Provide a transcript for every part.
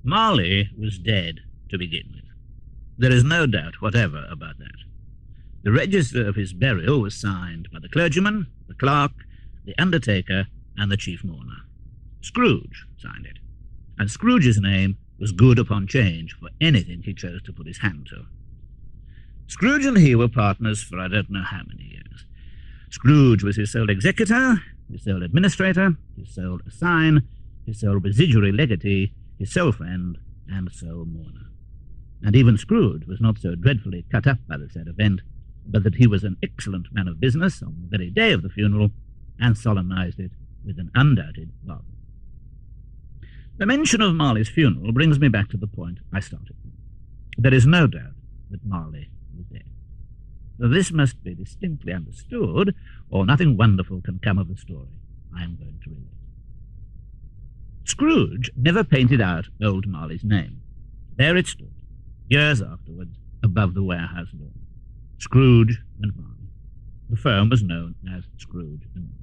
Marley was dead to begin with. There is no doubt whatever about that. The register of his burial was signed by the clergyman, the clerk, the undertaker, and the chief mourner. Scrooge signed it, and Scrooge's name was good upon change for anything he chose to put his hand to. Scrooge and he were partners for I don't know how many years. Scrooge was his sole executor, his sole administrator, his sole assign, his sole residuary legatee, his sole friend, and sole mourner. And even Scrooge was not so dreadfully cut up by the said event, but that he was an excellent man of business on the very day of the funeral, and solemnized it with an undoubted bargain. The mention of Marley's funeral brings me back to the point I started with. There is no doubt that Marley was dead. This must be distinctly understood, or nothing wonderful can come of the story I am going to relate. Scrooge never painted out old Marley's name. There it stood, years afterwards, above the warehouse door. Scrooge and Marley. The firm was known as Scrooge and Marley.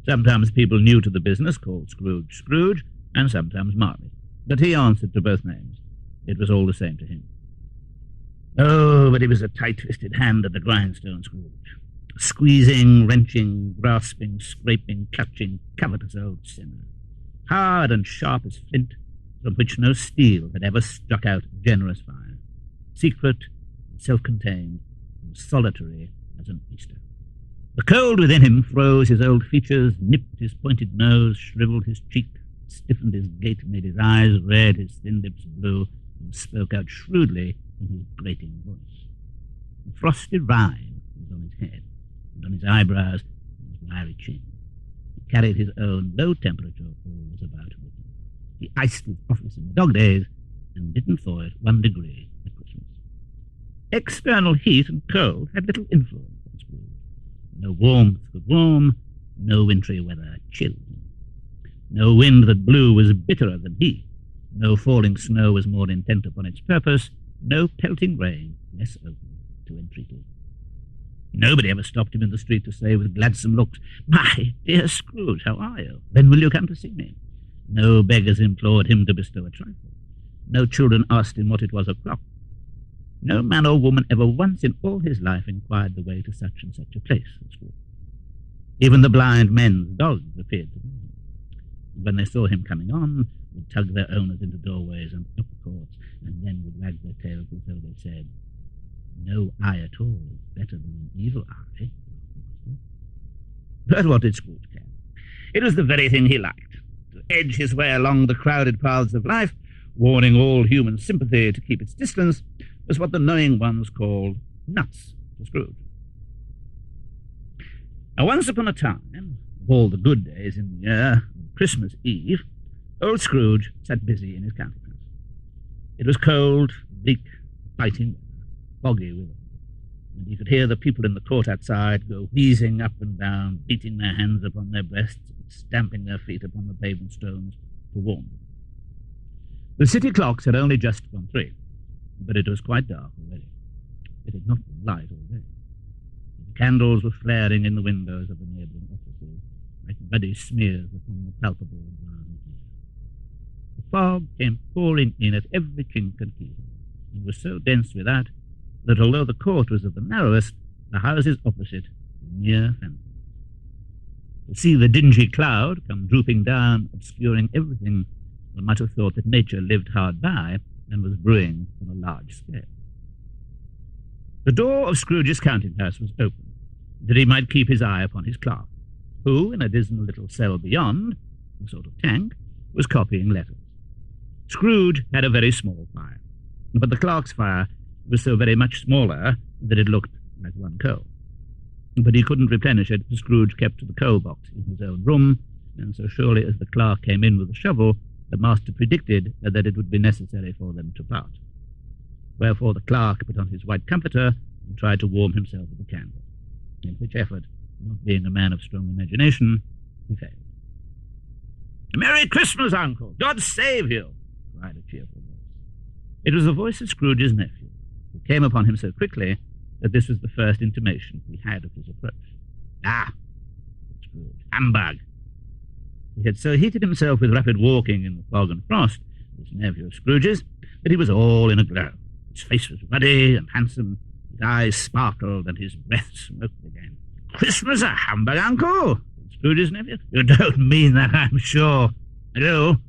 Sometimes people new to the business called Scrooge Scrooge, and sometimes Marley, but he answered to both names. It was all the same to him. Oh, but he was a tight-fisted hand at the grindstone, Scrooge. Squeezing, wrenching, grasping, scraping, clutching, covetous old sinner. Hard and sharp as flint, from which no steel had ever struck out generous fire. Secret, and self-contained, and solitary as an oyster. The cold within him froze his old features, nipped his pointed nose, shriveled his cheek, stiffened his gait, made his eyes red, his thin lips blue, and spoke out shrewdly in his grating voice. The frosty rime was on his head, and on his eyebrows, and his wiry chin. He carried his own low-temperature always about with him. He iced his office in the dog days, and didn't thaw it 1 degree at Christmas. External heat and cold had little influence on Scrooge. No warmth could warm, no wintry weather chill him. No wind that blew was bitterer than he. No falling snow was more intent upon its purpose, no pelting rain less open to entreaty. Nobody ever stopped him in the street to say with gladsome looks, "My dear Scrooge, how are you? When will you come to see me?" No beggars implored him to bestow a trifle. No children asked him what it was o'clock. No man or woman ever once in all his life inquired the way to such and such a place at school. Even the blind men's dogs appeared to him. When they saw him coming on, would tug their owners into doorways and up courts, and then would wag their tails as though they said, "No eye at all is better than an evil eye." But what did Scrooge care? It was the very thing he liked, to edge his way along the crowded paths of life, warning all human sympathy to keep its distance, was what the knowing ones called nuts to Scrooge. Now, once upon a time, of all the good days in the year, on Christmas Eve, old Scrooge sat busy in his counting house. It was cold, bleak, biting weather, foggy with it, and he could hear the people in the court outside go wheezing up and down, beating their hands upon their breasts, and stamping their feet upon the pavement stones to warm them. The city clocks had only just gone 3, but it was quite dark already. It had not been light all day. The candles were flaring in the windows of the neighbouring offices, like muddy smears upon the palpable brown air. The fog came pouring in at every chink and keyhole, and was so dense without that although the court was of the narrowest, the houses opposite were mere phantoms. To see the dingy cloud come drooping down, obscuring everything, one might have thought that nature lived hard by and was brewing on a large scale. The door of Scrooge's counting-house was open, that he might keep his eye upon his clerk, who, in a dismal little cell beyond, a sort of tank, was copying letters. Scrooge had a very small fire, but the clerk's fire was so very much smaller that it looked like 1 coal. But he couldn't replenish it, for Scrooge kept the coal box in his own room, and so surely as the clerk came in with a shovel, the master predicted that it would be necessary for them to part. Wherefore the clerk put on his white comforter and tried to warm himself with a candle, in which effort, not being a man of strong imagination, he failed. "Merry Christmas, Uncle! God save you!" cried a cheerful voice. It was the voice of Scrooge's nephew, who came upon him so quickly that this was the first intimation he had of his approach. "Ah," said Scrooge, "humbug!" He had so heated himself with rapid walking in the fog and frost his nephew Scrooge's, that he was all in a glow. His face was ruddy and handsome, his eyes sparkled, and his breath smoked again. "Christmas a humbug, Uncle?" said Scrooge's nephew. "You don't mean that, I'm sure." "I do."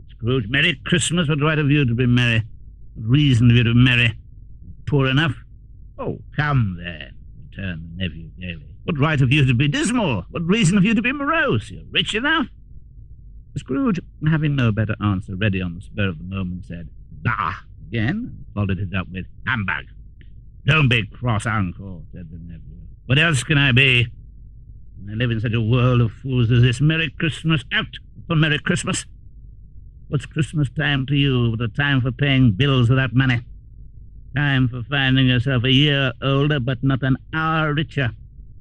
Scrooge, "Merry Christmas. What right have you to be merry? What reason have you to be merry? Poor enough?" "Oh, come then," returned the nephew gaily. "What right have you to be dismal? What reason have you to be morose? You're rich enough." Scrooge, having no better answer ready on the spur of the moment, said, "Bah!" again, and followed it up with, "Humbug." "Don't be cross, Uncle," said the nephew. "What else can I be? I live in such a world of fools as this. Merry Christmas, out for Merry Christmas. What's Christmas time to you but a time for paying bills without money? Time for finding yourself a year older but not an hour richer.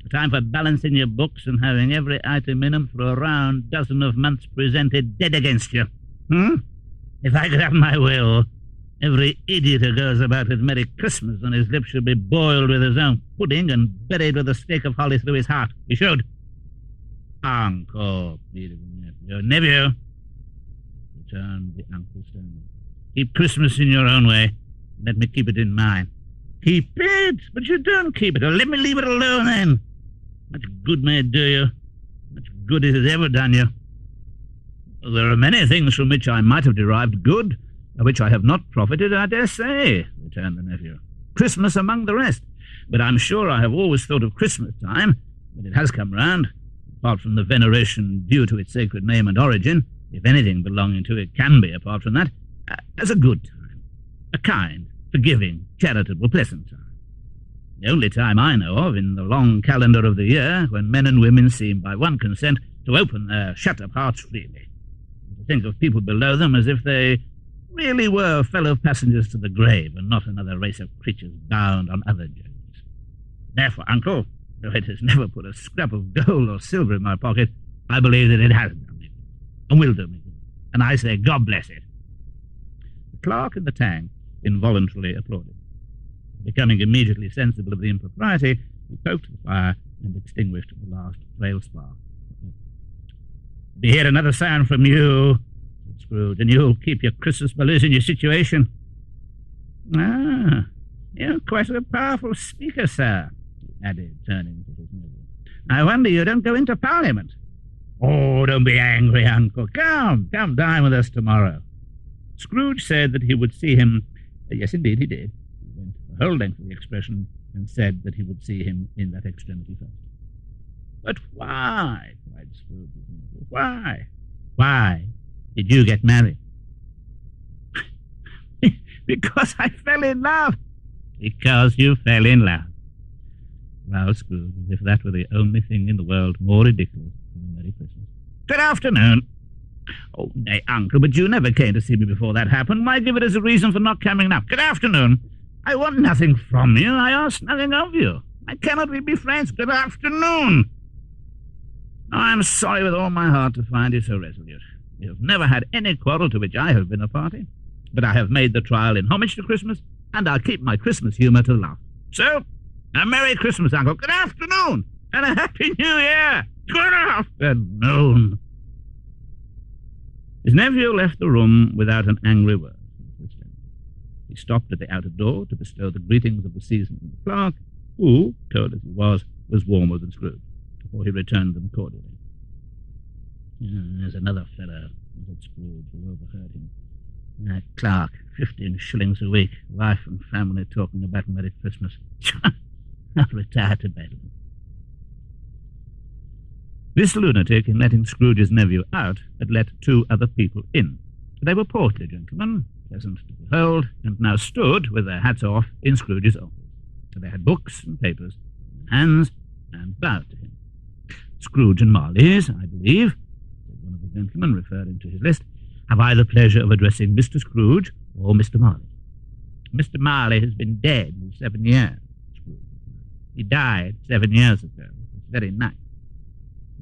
A time for balancing your books and having every item in 'em for a round dozen of months presented dead against you. If I could have my will, every idiot who goes about with Merry Christmas on his lips should be boiled with his own pudding and buried with a stake of holly through his heart. He should." "Uncle," pleaded the nephew. "Nephew," returned the uncle sternly, "keep Christmas in your own way. Let me keep it in mine." "Keep it? But you don't keep it. Or let me leave it alone then. Much good may it do you. Much good it has ever done you." "There are many things from which I might have derived good, of which I have not profited, I dare say," returned the nephew. "Christmas among the rest. But I'm sure I have always thought of Christmas time, when it has come round, apart from the veneration due to its sacred name and origin, if anything belonging to it can be apart from that, as a good time, a kind, forgiving, charitable, pleasant time. The only time I know of in the long calendar of the year when men and women seem by one consent to open their shut-up hearts freely, and to think of people below them as if they really were fellow passengers to the grave and not another race of creatures bound on other journeys. Therefore, Uncle, though it has never put a scrap of gold or silver in my pocket, I believe that it has done me good, and will do me good, and I say God bless it." The clerk in the tank involuntarily applauded. Becoming immediately sensible of the impropriety, he poked the fire and extinguished the last frail spark. "Be here another sound from you," said Scrooge, "and you'll keep your Christmas balloons in your situation." "Ah, you're quite a powerful speaker, sir," he added, turning to his nephew. "I wonder you don't go into Parliament." "Oh, don't be angry, Uncle. Come dine with us tomorrow." Scrooge said that he would see him. Yes, indeed, he did. He went the whole length of the expression and said that he would see him in that extremity first. "But why?" cried Scrooge. "Why? Why did you get married?" "Because I fell in love." "Because you fell in love." Well, Scrooge, as if that were the only thing in the world more ridiculous than a Merry Christmas. "Good afternoon." "Oh, nay, Uncle, but you never came to see me before that happened. Why give it as a reason for not coming now?" "Good afternoon. I want nothing from you. I ask nothing of you. I cannot be friends. Good afternoon." "I am sorry with all my heart to find you so resolute. We have never had any quarrel to which I have been a party, but I have made the trial in homage to Christmas, and I'll keep my Christmas humour to the last. So, a Merry Christmas, Uncle. Good afternoon, and a Happy New Year. Good afternoon." His nephew left the room without an angry word. He stopped at the outer door to bestow the greetings of the season on the clerk, who, cold as he was warmer than Scrooge, before he returned them cordially. "There's another fellow," said Scrooge, who overheard him. "That clerk, 15 shillings a week, wife and family talking about Merry Christmas. I'll retire to bed." This lunatic, in letting Scrooge's nephew out, had let two other people in. They were portly gentlemen, pleasant to behold, and now stood, with their hats off, in Scrooge's office. They had books and papers in their hands, and bowed to him. "Scrooge and Marley's, I believe," said one of the gentlemen, referring to his list. "Have I the pleasure of addressing Mr. Scrooge or Mr. Marley?" "Mr. Marley has been dead for 7 years, Scrooge. He died 7 years ago, this very night."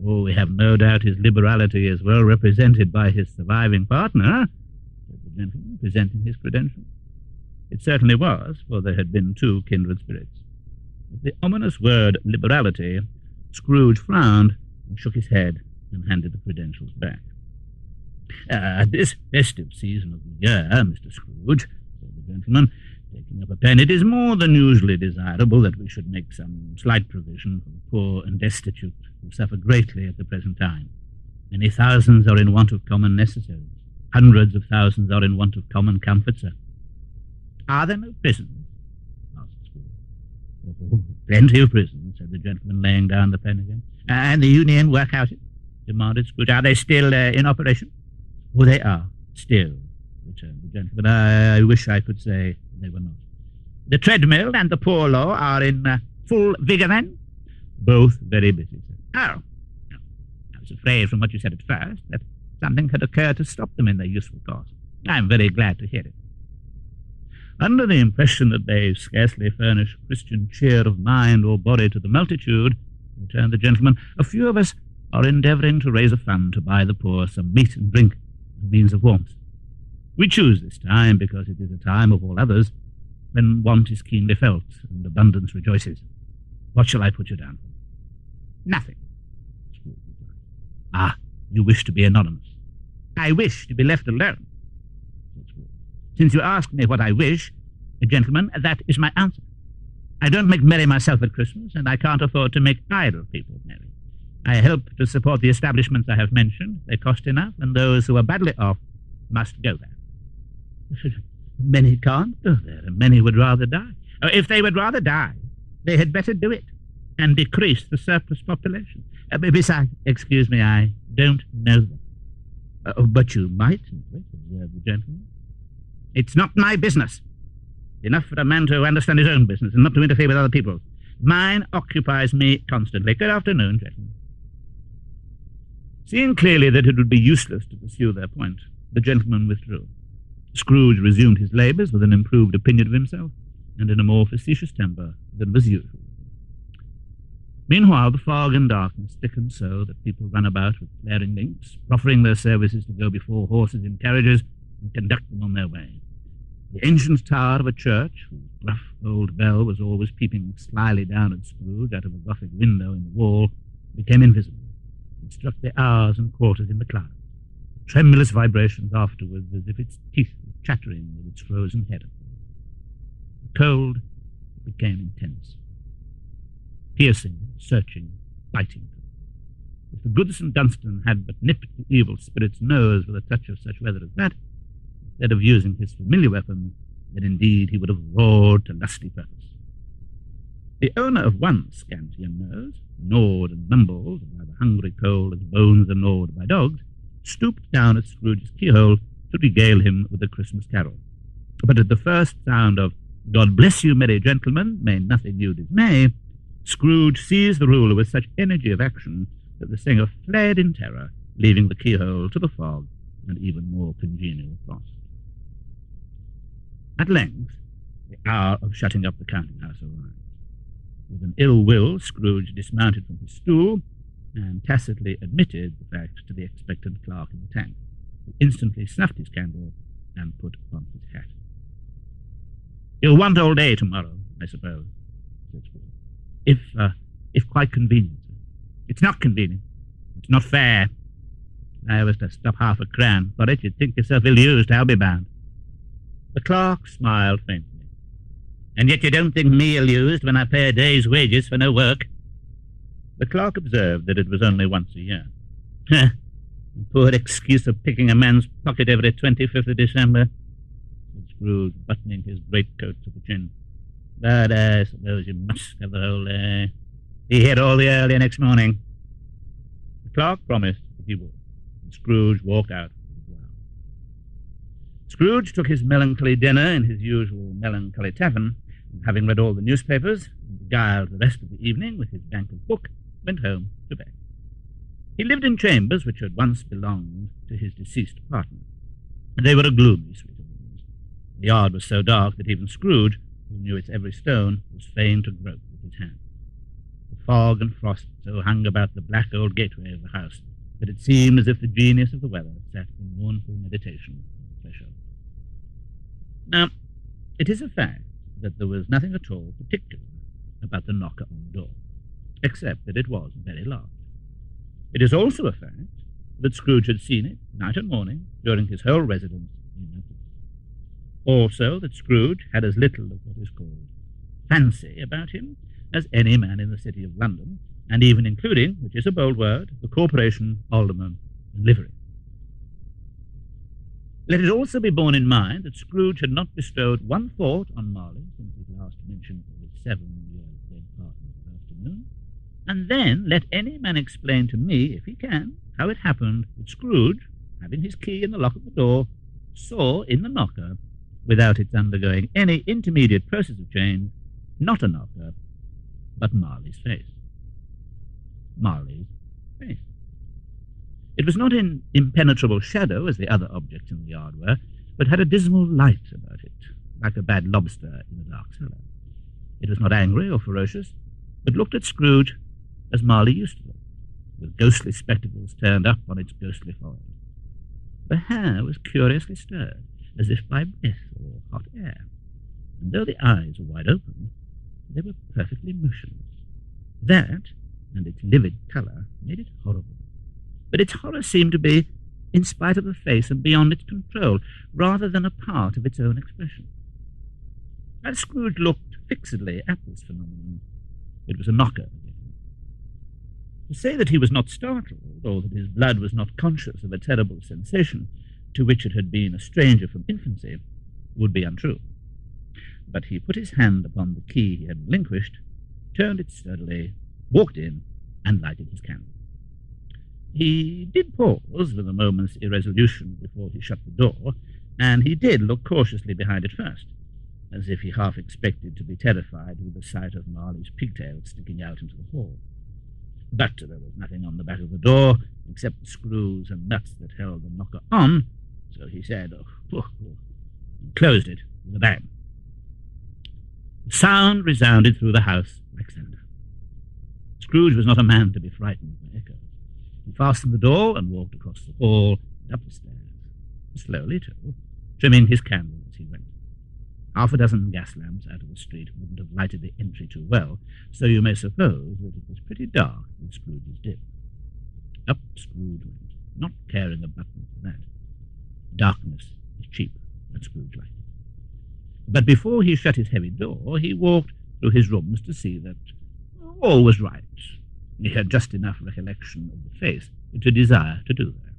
"Oh, we have no doubt his liberality is well represented by his surviving partner," said the gentleman, presenting his credentials. It certainly was, for there had been two kindred spirits. At the ominous word liberality, Scrooge frowned and shook his head and handed the credentials back. At this festive season of the year, Mr. Scrooge, said the gentleman, taking up a pen, it is more than usually desirable that we should make some slight provision for the poor and destitute who suffer greatly at the present time. Many thousands are in want of common necessaries. Hundreds of thousands are in want of common comforts, sir. Are there no prisons? Asked Scrooge. Oh, plenty of prisons, said the gentleman, laying down the pen again. And the union workhouses? Demanded Scrooge. Are they still in operation? Oh, they are, still, returned the gentleman. I wish I could say they were not. The treadmill and the poor law are in full vigour, then? Both very busy, sir. Oh, no. I was afraid from what you said at first that something had occurred to stop them in their useful course. I'm very glad to hear it. Under the impression that they scarcely furnish Christian cheer of mind or body to the multitude, returned the gentleman, a few of us are endeavouring to raise a fund to buy the poor some meat and drink and means of warmth. We choose this time because it is a time of all others when want is keenly felt and abundance rejoices. What shall I put you down for? Nothing. Scrooge replied. Ah, you wish to be anonymous. I wish to be left alone. Since you ask me what I wish, gentlemen, that is my answer. I don't make merry myself at Christmas, and I can't afford to make idle people merry. I help to support the establishments I have mentioned. They cost enough, and those who are badly off must go there. Many can't go there, and many would rather die. If they would rather die, they had better do it, and decrease the surplus population. Besides, excuse me, I don't know them. But you might know it, observed the gentleman. It's not my business. Enough for a man to understand his own business and not to interfere with other people's. Mine occupies me constantly. Good afternoon, gentlemen. Seeing clearly that it would be useless to pursue their point, the gentleman withdrew. Scrooge resumed his labours with an improved opinion of himself and in a more facetious temper than was usual. Meanwhile, the fog and darkness thickened so that people ran about with flaring lamps, proffering their services to go before horses in carriages and conduct them on their way. The ancient tower of a church, whose gruff old bell was always peeping slyly down at Scrooge out of a Gothic window in the wall, became invisible and struck the hours and quarters in the clouds, tremulous vibrations afterwards as if its teeth were chattering with its frozen head. The cold became intense, piercing, searching, biting. If the good St. Dunstan had but nipped the evil spirit's nose with a touch of such weather as that, instead of using his familiar weapon, then indeed he would have roared to lusty purpose. The owner of one scantier nose, gnawed and mumbled by the hungry cold as bones are gnawed by dogs, stooped down at Scrooge's keyhole to regale him with a Christmas carol. But at the first sound of "God bless you, merry gentlemen, may nothing you dismay," Scrooge seized the ruler with such energy of action that the singer fled in terror, leaving the keyhole to the fog and even more congenial frost. At length, the hour of shutting up the counting-house arrived. With an ill will, Scrooge dismounted from his stool and tacitly admitted the fact to the expectant clerk in the tank, who instantly snuffed his candle and put on his hat. "You'll want all day tomorrow, I suppose," said Scrooge. If quite convenient, sir." "It's not convenient. It's not fair. If I was to stop half a crown for it, you'd think yourself ill-used, I'll be bound." The clerk smiled faintly. "And yet you don't think me ill-used when I pay a day's wages for no work?" The clerk observed that it was only once a year. "The poor excuse of picking a man's pocket every 25th of December," said Scrooge, buttoning his greatcoat to the chin. "But I suppose you must have the whole day. Be here all the earlier next morning." The clerk promised that he would, and Scrooge walked out. Scrooge took his melancholy dinner in his usual melancholy tavern, and having read all the newspapers and beguiled the rest of the evening with his banker's book, went home to bed. He lived in chambers which had once belonged to his deceased partner. They were a gloomy suite of rooms. The yard was so dark that even Scrooge, who knew its every stone, was fain to grope with his hand. The fog and frost so hung about the black old gateway of the house that it seemed as if the genius of the weather sat in mournful meditation on the threshold. Now, it is a fact that there was nothing at all particular about the knocker on the door, except that it was very large. It is also a fact that Scrooge had seen it, night and morning, during his whole residence in that place. Also that Scrooge had as little of what is called fancy about him as any man in the city of London, and even including, which is a bold word, the corporation, alderman, and livery. Let it also be borne in mind that Scrooge had not bestowed one thought on Marley since his last mention of his 7-year dead partner that afternoon, and then let any man explain to me, if he can, how it happened that Scrooge, having his key in the lock of the door, saw in the knocker, without its undergoing any intermediate process of change, not a knocker, but Marley's face. Marley's face. It was not in impenetrable shadow, as the other objects in the yard were, but had a dismal light about it, like a bad lobster in a dark cellar. It was not angry or ferocious, but looked at Scrooge as Marley used to look, with ghostly spectacles turned up on its ghostly forehead. The hair was curiously stirred, as if by breath or hot air, and though the eyes were wide open, they were perfectly motionless. That, and its livid colour, made it horrible. But its horror seemed to be in spite of the face and beyond its control, rather than a part of its own expression. As Scrooge looked fixedly at this phenomenon, it was a knocker again. To say that he was not startled, or that his blood was not conscious of a terrible sensation to which it had been a stranger from infancy, would be untrue. But he put his hand upon the key he had relinquished, turned it sturdily, walked in, and lighted his candle. He did pause with a moment's irresolution before he shut the door, and he did look cautiously behind it first, as if he half expected to be terrified with the sight of Marley's pigtails sticking out into the hall. But there was nothing on the back of the door except the screws and nuts that held the knocker on, so he said, and closed it with a bang. The sound resounded through the house like thunder. Scrooge was not a man to be frightened by echoes. He fastened the door and walked across the hall and up the stairs, slowly too, trimming his candle as he went. Half a dozen gas lamps out of the street wouldn't have lighted the entry too well, so you may suppose that it was pretty dark when Scrooge's did. Up Scrooge went, not caring a button for that. Darkness was cheap, and Scrooge liked it. But before he shut his heavy door, he walked through his rooms to see that all was right. He had just enough recollection of the face to desire to do that.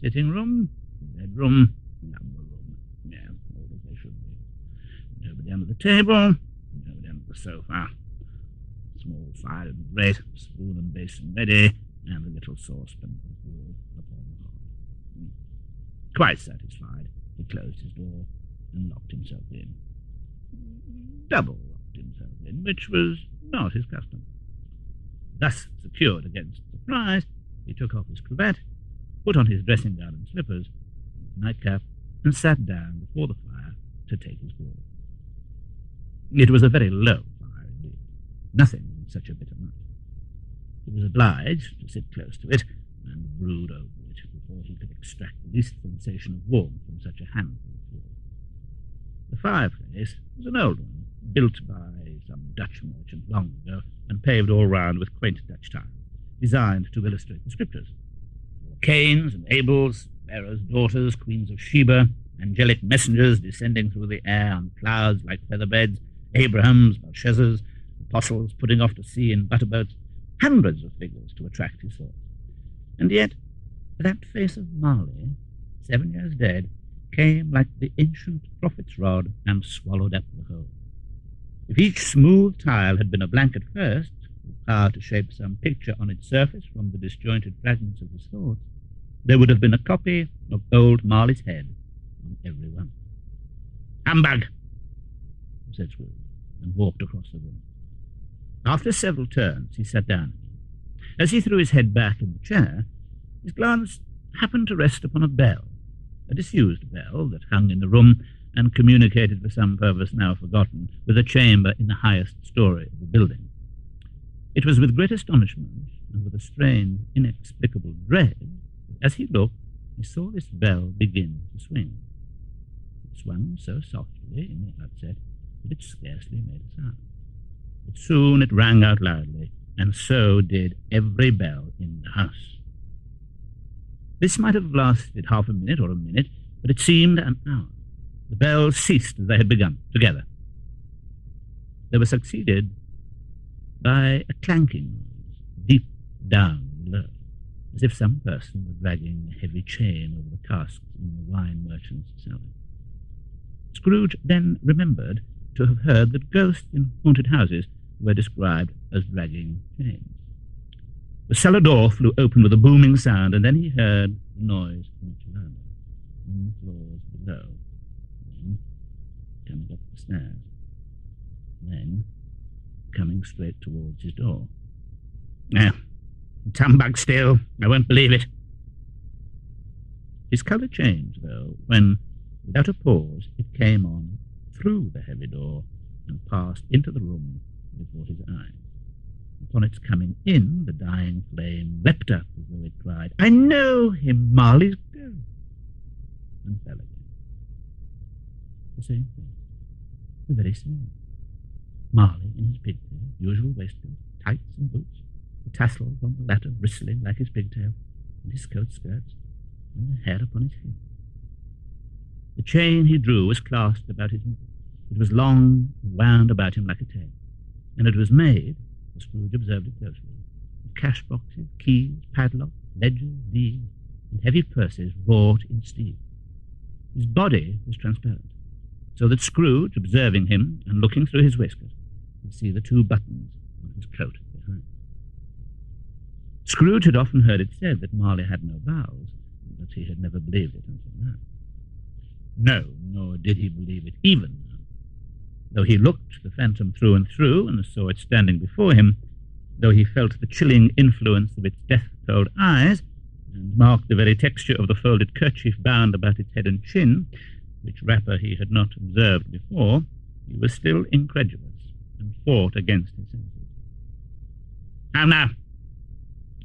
Sitting room, bedroom, lumber room. Yeah, all as they should be. Nobody under the table, nobody under the sofa. Small fire in the grate, spoon and basin ready, and a little saucepan of gruel upon the hob. Quite satisfied, he closed his door and locked himself in. Double locked himself in, which was not his custom. Thus secured against surprise, he took off his cravat, put on his dressing gown and slippers, and his nightcap, and sat down before the fire to take his gruel. It was a very low fire indeed, nothing on such a bitter night. He was obliged to sit close to it and brood over it before he could extract the least sensation of warmth from such a handful of fuel. The fireplace was an old one, built by some Dutch merchant long ago, and paved all round with quaint Dutch tiles, designed to illustrate the scriptures. There were Cains and Abels, Pharaoh's daughters, queens of Sheba, angelic messengers descending through the air on clouds like featherbeds, Abrahams, Belshazzars, apostles putting off to sea in butterboats, hundreds of figures to attract his thoughts. And yet that face of Marley, 7 years dead, came like the ancient prophet's rod and swallowed up the whole. If each smooth tile had been a blank at first, with power to shape some picture on its surface from the disjointed fragments of his thoughts, there would have been a copy of old Marley's head on every one. "Humbug!" said Scrooge, and walked across the room. After several turns, he sat down. As he threw his head back in the chair, his glance happened to rest upon a bell, a disused bell that hung in the room and communicated for some purpose now forgotten with a chamber in the highest story of the building. It was with great astonishment and with a strange, inexplicable dread that as he looked, he saw this bell begin to swing. It swung so softly in the outset that it scarcely made a sound. But soon it rang out loudly, and so did every bell in the house. This might have lasted half a minute or a minute, but it seemed an hour. The bells ceased as they had begun, together. They were succeeded by a clanking noise, deep down below, as if some person were dragging a heavy chain over the casks in the wine merchant's cellar. Scrooge then remembered to have heard that ghosts in haunted houses were described as dragging chains. The cellar door flew open with a booming sound, and then he heard the noise much louder, on the floors below, then coming up the stairs, then coming straight towards his door. Now, humbug still, I won't believe it. His colour changed, though, when, without a pause, it came on through the heavy door and passed into the room before his eyes. Upon its coming in, the dying flame leapt up as though it cried, "I know him, Marley's ghost," and fell again. The same thing, the very same. Marley in his pigtail, usual waistcoat, tights and boots, the tassels on the latter bristling like his pigtail, and his coat skirts, and the hair upon his head. The chain he drew was clasped about his neck. It was long and wound about him like a tail, and it was made, as Scrooge observed it closely, of cash boxes, keys, padlocks, ledgers, deeds, and heavy purses wrought in steel. His body was transparent, so that Scrooge, observing him and looking through his waistcoat, could see the two buttons on his coat behind. Scrooge had often heard it said that Marley had no bowels, but he had never believed it until now. No, nor did he believe it even now. Though he looked the phantom through and through and saw it standing before him, though he felt the chilling influence of its death-cold eyes, and marked the very texture of the folded kerchief bound about its head and chin, which wrapper he had not observed before, he was still incredulous, and fought against his senses. "How now?"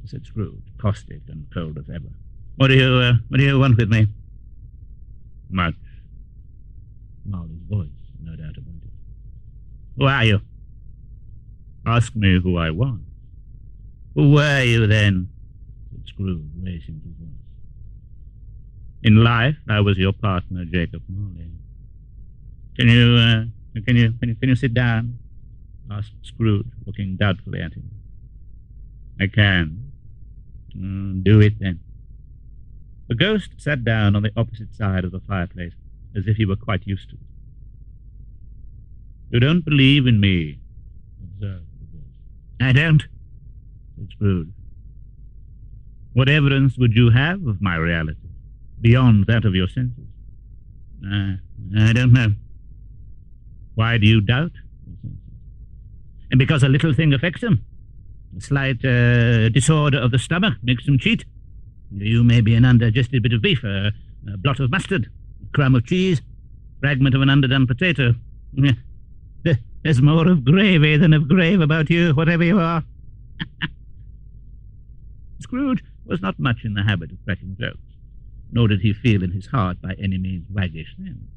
said Scrooge, caustic and cold as ever. What do you want with me?" "Much." Marley's voice, no doubt about it. "Who are you?" "Ask me who I was." "Who were you then?" said Scrooge, raising his voice. "In life, I was your partner, Jacob Marley." Can you sit down?" asked Scrooge, looking doubtfully at him. "I can." "Do it, then." The ghost sat down on the opposite side of the fireplace, as if he were quite used to it. "You don't believe in me," observed the ghost. "I don't," said Scrooge. "What evidence would you have of my reality, beyond that of your senses?" I don't know." "Why do you doubt your senses?" "And because a little thing affects them. A slight disorder of the stomach makes them cheat. You may be an undigested bit of beef, a blot of mustard, a crumb of cheese, fragment of an underdone potato. There's more of gravy than of grave about you, whatever you are." Scrooge was not much in the habit of cracking jokes, nor did he feel in his heart by any means waggish then.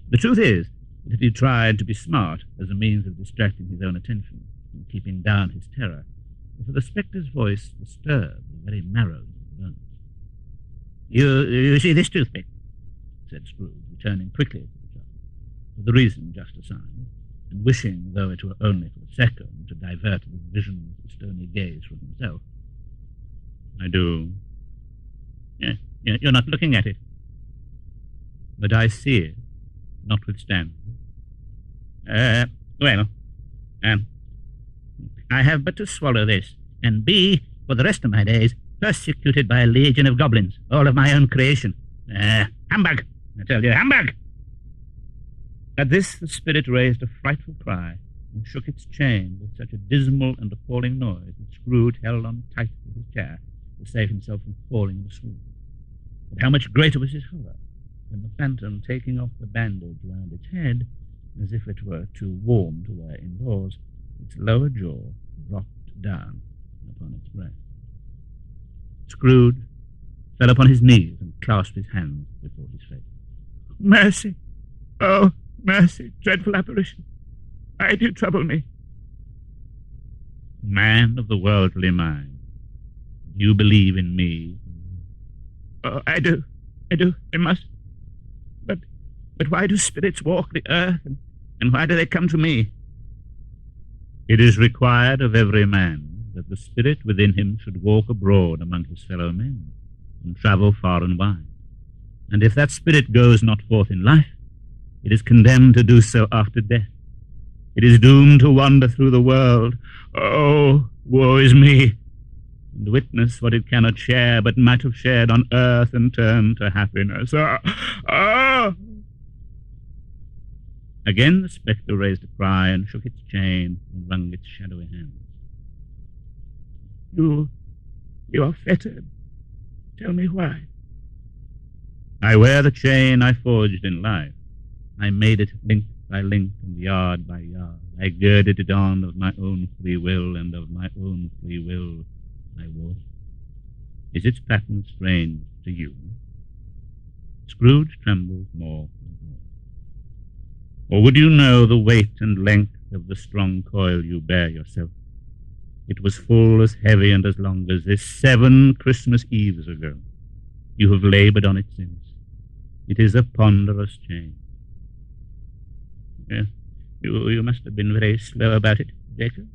The truth is that he tried to be smart as a means of distracting his own attention and keeping down his terror, for the spectre's voice disturbed the very marrow of his bones. You see this toothpick?" said Scrooge, returning quickly to the child, for the reason just assigned, and wishing, though it were only for a second, to divert the vision's stony gaze from himself. "I do." "Yeah, you're not looking at it." "But I see it, notwithstanding." Well, I have but to swallow this, and be, for the rest of my days, persecuted by a legion of goblins, all of my own creation. Humbug! I tell you, humbug!" At this the spirit raised a frightful cry, and shook its chain with such a dismal and appalling noise that Scrooge held on tight to his chair to save himself from falling in a swoon. But how much greater was his horror when the phantom, taking off the bandage round its head, as if it were too warm to wear indoors, its lower jaw dropped down upon its breast. Scrooge fell upon his knees and clasped his hands before his face. "Mercy! Oh, mercy! Dreadful apparition! Why do you trouble me?" "Man of the worldly mind, do you believe in me?" Oh, I do. I must. But why do spirits walk the earth, and why do they come to me? It is required of every man that the spirit within him should walk abroad among his fellow men, and travel far and wide. And if that spirit goes not forth in life, it is condemned to do so after death. It is doomed to wander through the world. Oh, woe is me! And witness what it cannot share, but might have shared on earth and turn to happiness. Again the spectre raised a cry and shook its chain and wrung its shadowy hands. You are fettered. Tell me why. I wear the chain I forged in life. I made it link by link and yard by yard. I girded it on of my own free will, and of my own free will I wore it. Is its pattern strange to you? Scrooge trembled more and more. Or would you know the weight and length of the strong coil you bear yourself? It was full as heavy and as long as this 7 Christmas Eves ago. You have labored on it since. It is a ponderous chain. Yes, you must have been very slow about it, Jacob,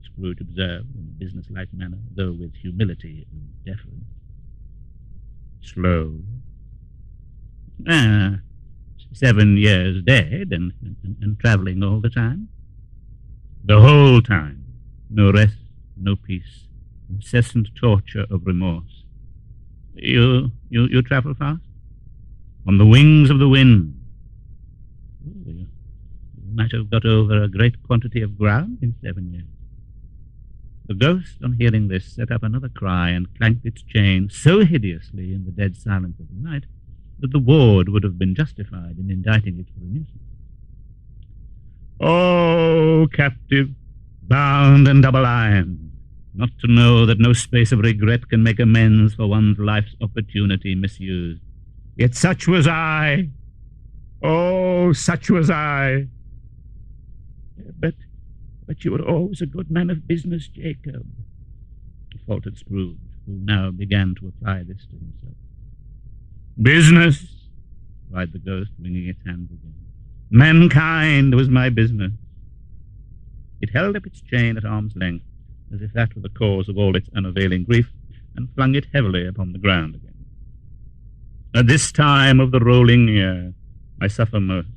Scrooge observed in a business-like manner, though with humility and deference. Slow? 7 years dead and travelling all the time. The whole time. No rest, no peace, incessant torture of remorse. You travel fast? On the wings of the wind. You might have got over a great quantity of ground in 7 years. The ghost, on hearing this, set up another cry and clanked its chain so hideously in the dead silence of the night that the ward would have been justified in indicting it for a nuisance. Oh, captive, bound and double-ironed, not to know that no space of regret can make amends for one's life's opportunity misused. Yet such was I. Oh, such was I. But you were always a good man of business, Jacob, faltered Scrooge, who now began to apply this to himself. Business, cried the ghost, wringing its hands again. Mankind was my business. It held up its chain at arm's length, as if that were the cause of all its unavailing grief, and flung it heavily upon the ground again. At this time of the rolling year, I suffer most.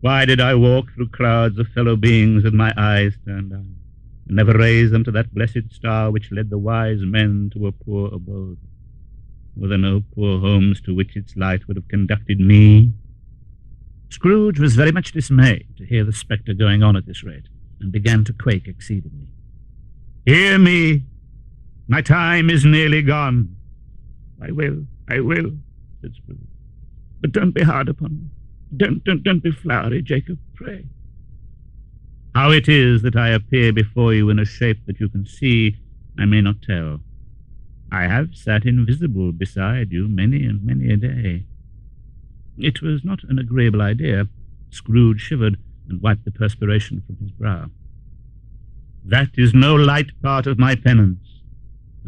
Why did I walk through crowds of fellow beings with my eyes turned down, and never raise them to that blessed star which led the wise men to a poor abode? Were there no poor homes to which its light would have conducted me? Scrooge was very much dismayed to hear the spectre going on at this rate, and began to quake exceedingly. Hear me! My time is nearly gone. I will, said Scrooge. But don't be hard upon me. Don't be flowery, Jacob, pray. How it is that I appear before you in a shape that you can see, I may not tell. I have sat invisible beside you many and many a day. It was not an agreeable idea. Scrooge shivered and wiped the perspiration from his brow. That is no light part of my penance.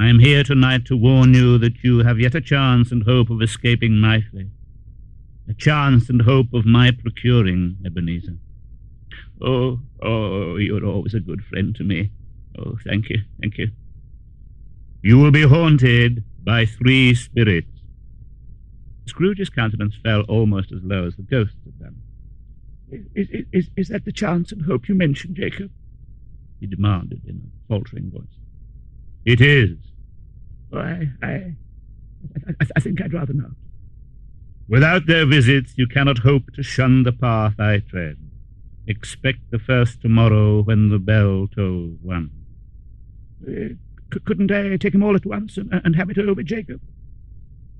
I am here tonight to warn you that you have yet a chance and hope of escaping my fate. A chance and hope of my procuring, Ebenezer. Oh, you're always a good friend to me. Oh, thank you. You will be haunted by 3 spirits. Scrooge's countenance fell almost as low as the ghost's had done. Is that the chance and hope you mentioned, Jacob? He demanded in a faltering voice. It is. Oh, I think I'd rather not. Without their visits, you cannot hope to shun the path I tread. Expect the first tomorrow when the bell tolls 1. Couldn't I take them all at once and have it over, Jacob?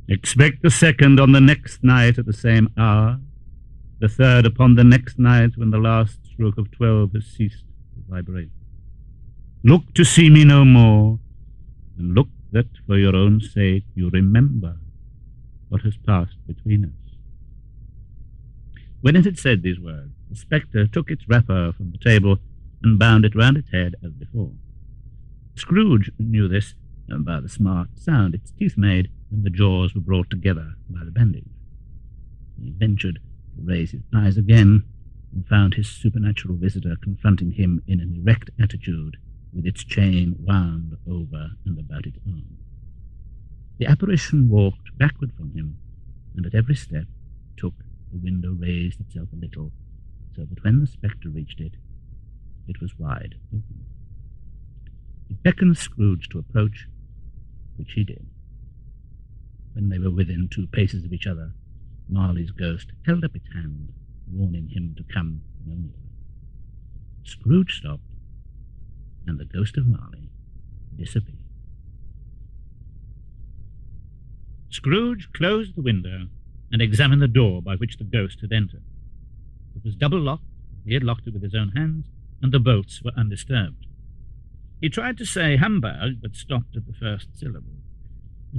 Expect the second on the next night at the same hour, the third upon the next night when the last stroke of 12 has ceased to vibrate. Look to see me no more, and look that for your own sake you remember what has passed between us. When it had said these words, the spectre took its wrapper from the table and bound it round its head as before. Scrooge knew this by the smart sound its teeth made, when the jaws were brought together by the bandage. He ventured to raise his eyes again and found his supernatural visitor confronting him in an erect attitude with its chain wound over and about its arm. The apparition walked backward from him, and at every step took the window raised itself a little, so that when the spectre reached it, it was wide open. It beckoned Scrooge to approach, which he did. When they were within 2 paces of each other, Marley's ghost held up its hand, warning him to come no nearer. Scrooge stopped, and the ghost of Marley disappeared. Scrooge closed the window and examined the door by which the ghost had entered. It was double locked, he had locked it with his own hands, and the bolts were undisturbed. He tried to say humbug, but stopped at the first syllable.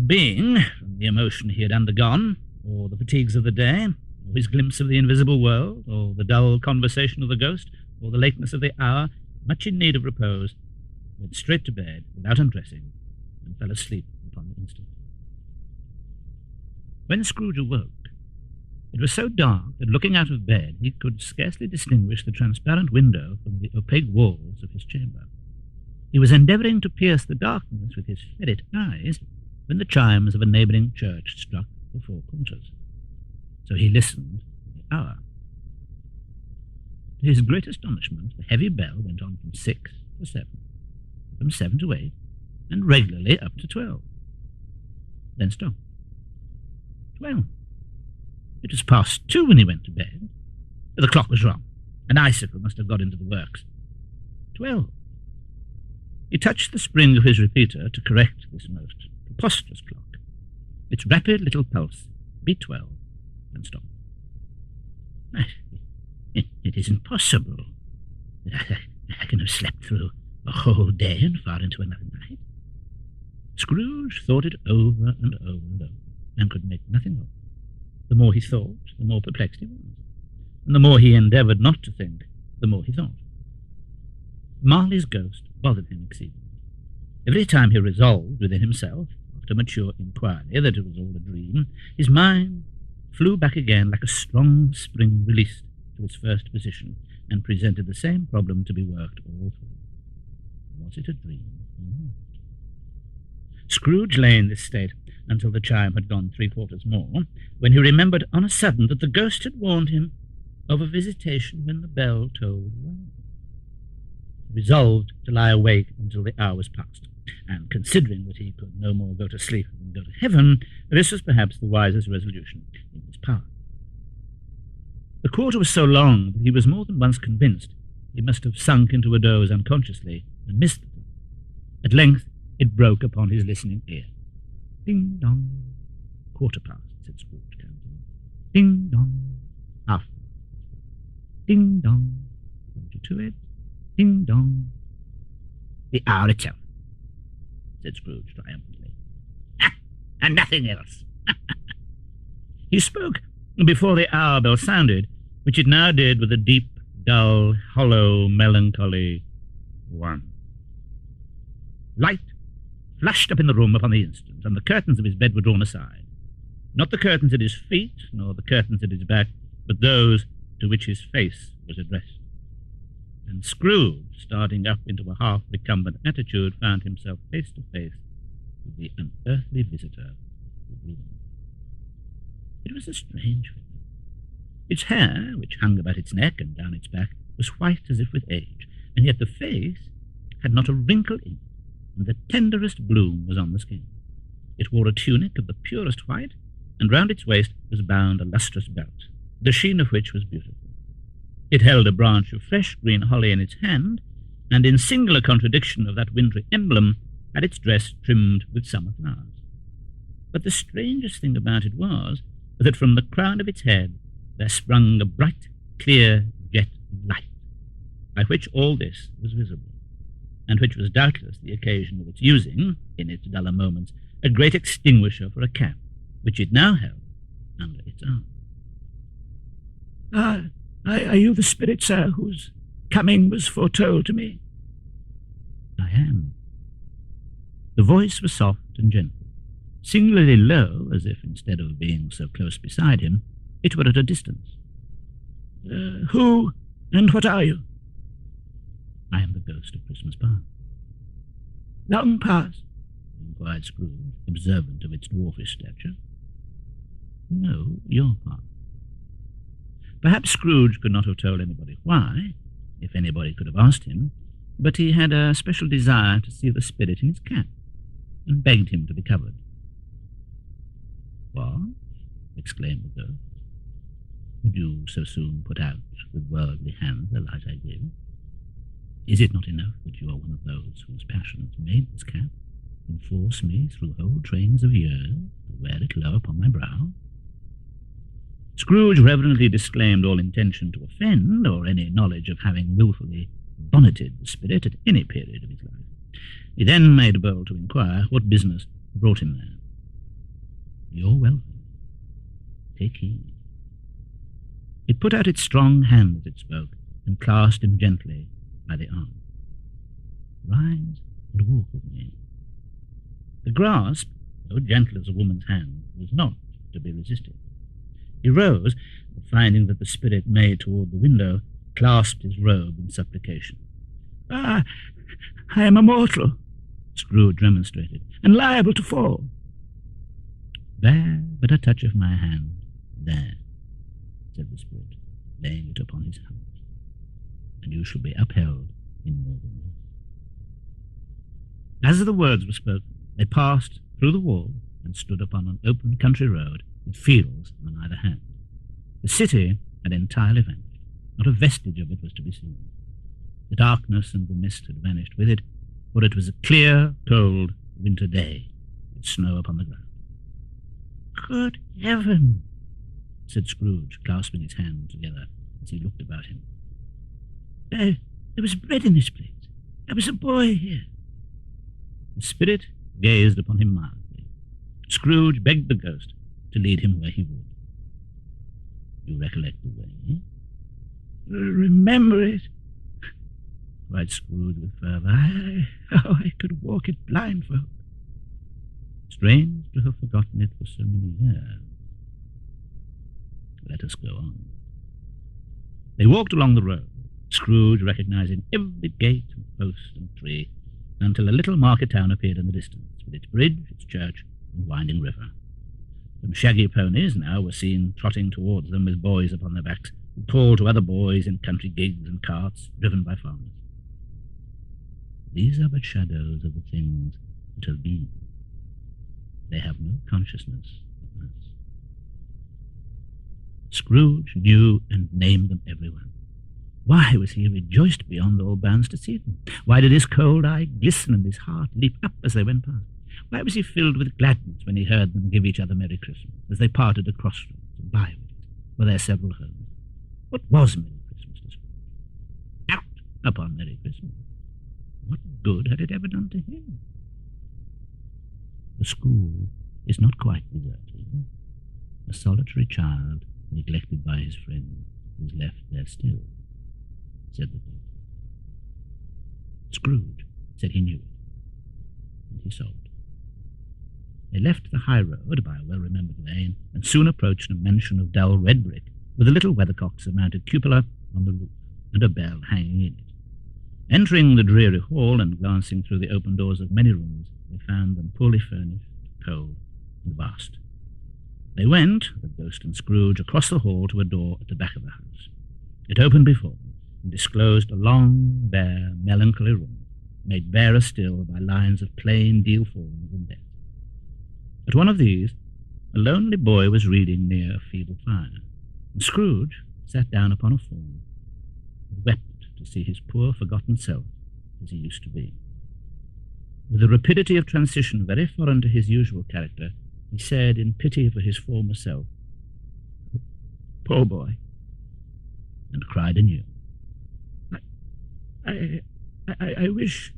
Being, from the emotion he had undergone, or the fatigues of the day, or his glimpse of the invisible world, or the dull conversation of the ghost, or the lateness of the hour, much in need of repose, went straight to bed without undressing, and fell asleep upon the instant. When Scrooge awoke, it was so dark that looking out of bed he could scarcely distinguish the transparent window from the opaque walls of his chamber. He was endeavouring to pierce the darkness with his ferret eyes when the chimes of a neighbouring church struck the 4 quarters. So he listened for the hour. To his great astonishment, the heavy bell went on from 6 to 7, from 7 to 8, and regularly up to 12. Then stopped. 12. It was past 2 when he went to bed. The clock was wrong. An icicle must have got into the works. 12. He touched the spring of his repeater to correct this most preposterous clock. Its rapid little pulse beat 12 and stopped. It isn't possible. I can have slept through a whole day and far into another night. Scrooge thought it over and over and over, and could make nothing of it. The more he thought, the more perplexed he was, and the more he endeavoured not to think, the more he thought. Marley's ghost bothered him exceedingly. Every time he resolved within himself, after mature inquiry, that it was all a dream, his mind flew back again like a strong spring released to its first position, and presented the same problem to be worked all through. Was it a dream or not? Scrooge lay in this state until the chime had gone 3/4 more, when he remembered on a sudden that the ghost had warned him of a visitation when the bell tolled 1. Resolved to lie awake until the hour was past, and considering that he could no more go to sleep than go to heaven, this was perhaps the wisest resolution in his power. The quarter was so long that he was more than once convinced he must have sunk into a doze unconsciously and missed it. At length it broke upon his listening ear. Ding dong. 1/4 past, said Scrooge, counting. Ding dong. 1/2. Ding dong. 1/4 to it. Ding dong. The hour itself, said Scrooge triumphantly. And nothing else. He spoke before the hour bell sounded, which it now did with a deep, dull, hollow, melancholy 1. Light flashed up in the room upon the instant, and the curtains of his bed were drawn aside. Not the curtains at his feet, nor the curtains at his back, but those to which his face was addressed. And Scrooge, starting up into a half-recumbent attitude, found himself face to face with the unearthly visitor of the room. It was a strange figure. Its hair, which hung about its neck and down its back, was white as if with age, and yet the face had not a wrinkle in it, and the tenderest bloom was on the skin. It wore a tunic of the purest white, and round its waist was bound a lustrous belt, the sheen of which was beautiful. It held a branch of fresh green holly in its hand, and in singular contradiction of that wintry emblem, had its dress trimmed with summer flowers. But the strangest thing about it was that from the crown of its head there sprung a bright, clear jet of light, by which all this was visible, and which was doubtless the occasion of its using, in its duller moments, a great extinguisher for a cap, which it now held under its arm. Are you the spirit, sir, whose coming was foretold to me? I am. The voice was soft and gentle, singularly low, as if instead of being so close beside him, it were at a distance. Who and what are you? I am the ghost of Christmas past. Long past? Inquired Scrooge, observant of its dwarfish stature. No, your part. Perhaps Scrooge could not have told anybody why, if anybody could have asked him, but he had a special desire to see the spirit in his cap, and begged him to be covered. What? Exclaimed the ghost. Would you so soon put out with worldly hands the light I give? Is it not enough that you are one of those whose passions made this cap, and force me through whole trains of years to wear it low upon my brow? Scrooge reverently disclaimed all intention to offend, or any knowledge of having wilfully bonneted the spirit at any period of his life. He then made bold to inquire what business brought him there. Your welfare. Take heed. It put out its strong hand as it spoke, and clasped him gently by the arm. Rise and walk with me. The grasp, though gentle as a woman's hand, was not to be resisted. He rose, but finding that the spirit made toward the window, clasped his robe in supplication. I am a mortal, Scrooge remonstrated, and liable to fall. Bear but a touch of my hand, there, said the spirit, laying it upon his heart, and you shall be upheld in more than this. As the words were spoken, they passed through the wall and stood upon an open country road with fields on either hand. The city had entirely vanished. Not a vestige of it was to be seen. The darkness and the mist had vanished with it, for it was a clear, cold winter day, with snow upon the ground. Good heaven, said Scrooge, clasping his hands together as he looked about him. There was bread in this place. There was a boy here. The spirit gazed upon him mildly. Scrooge begged the ghost to lead him where he would. You recollect the way? Remember it, cried Scrooge with fervour. How I could walk it blindfold. Strange to have forgotten it for so many years. Let us go on. They walked along the road, Scrooge recognizing every gate and post and tree, until a little market town appeared in the distance, with its bridge, its church, and winding river. Some shaggy ponies now were seen trotting towards them with boys upon their backs, who called to other boys in country gigs and carts driven by farmers. These are but shadows of the things that have been. They have no consciousness of us. Scrooge knew and named them every one. Why was he rejoiced beyond all bounds to see them? Why did his cold eye glisten and his heart leap up as they went past? Why was he filled with gladness when he heard them give each other Merry Christmas as they parted at crossroads and byways for their several homes? What was Merry Christmas to Scrooge? Out upon Merry Christmas. What good had it ever done to him? The school is not quite deserted. A solitary child, neglected by his friends, is left there still, said the ghost. Scrooge said he knew it, and he sobbed. They left the high road by a well-remembered lane, and soon approached a mansion of dull red brick, with a little weathercock-surmounted cupola on the roof, and a bell hanging in it. Entering the dreary hall, and glancing through the open doors of many rooms, they found them poorly furnished, cold, and vast. They went, the ghost and Scrooge, across the hall to a door at the back of the house. It opened before them, and disclosed a long, bare, melancholy room, made barer still by lines of plain deal forms and death. At one of these, a lonely boy was reading near a feeble fire, and Scrooge sat down upon a form, and wept to see his poor forgotten self as he used to be. With a rapidity of transition very foreign to his usual character, he said in pity for his former self, Poor boy, and cried anew. I wish...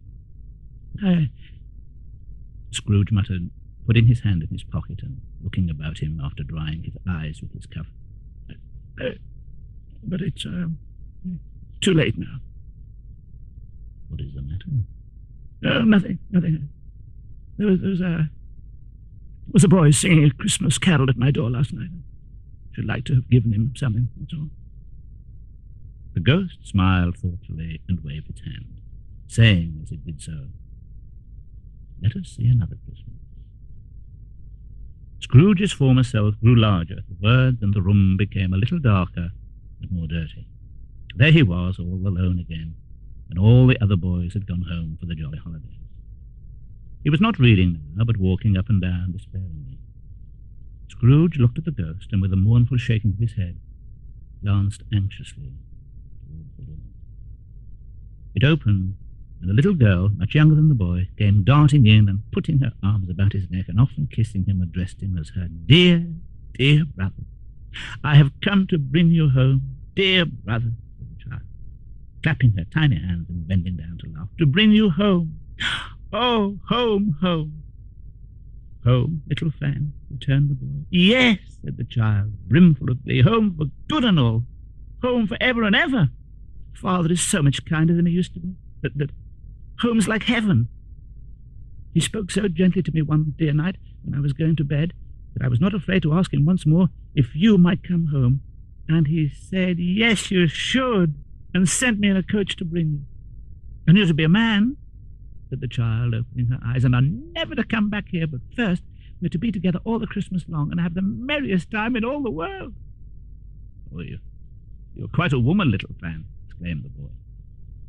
Scrooge muttered, putting his hand in his pocket and looking about him after drying his eyes with his cuff. But it's too late now. What is the matter? Nothing. There was was a boy singing a Christmas carol at my door last night. I should like to have given him something, that's all." The ghost smiled thoughtfully and waved its hand, saying as it did so, "Let us see another Christmas." Scrooge's former self grew larger. The words and the room became a little darker and more dirty. There he was, all alone again, and all the other boys had gone home for the jolly holidays. He was not reading now, but walking up and down despairingly. Scrooge looked at the ghost, and with a mournful shaking of his head, glanced anxiously towards the door. It opened, and a little girl, much younger than the boy, came darting in and putting her arms about his neck and often kissing him, addressed him as her dear, dear brother. "I have come to bring you home, dear brother," said the child, clapping her tiny hands and bending down to laugh. "To bring you home. Oh, home, home." "Home, little fan," returned the boy. "Yes," said the child, brimful of glee. "Home for good and all. Home for ever and ever. Father is so much kinder than he used to be. That home's like heaven. He spoke so gently to me one dear night when I was going to bed that I was not afraid to ask him once more if you might come home. And he said, 'Yes, you should,' and sent me in a coach to bring you. And you're to be a man," said the child, opening her eyes, "and are never to come back here, but first we're to be together all the Christmas long and have the merriest time in all the world." "Oh, you're quite a woman, little fan," exclaimed the boy.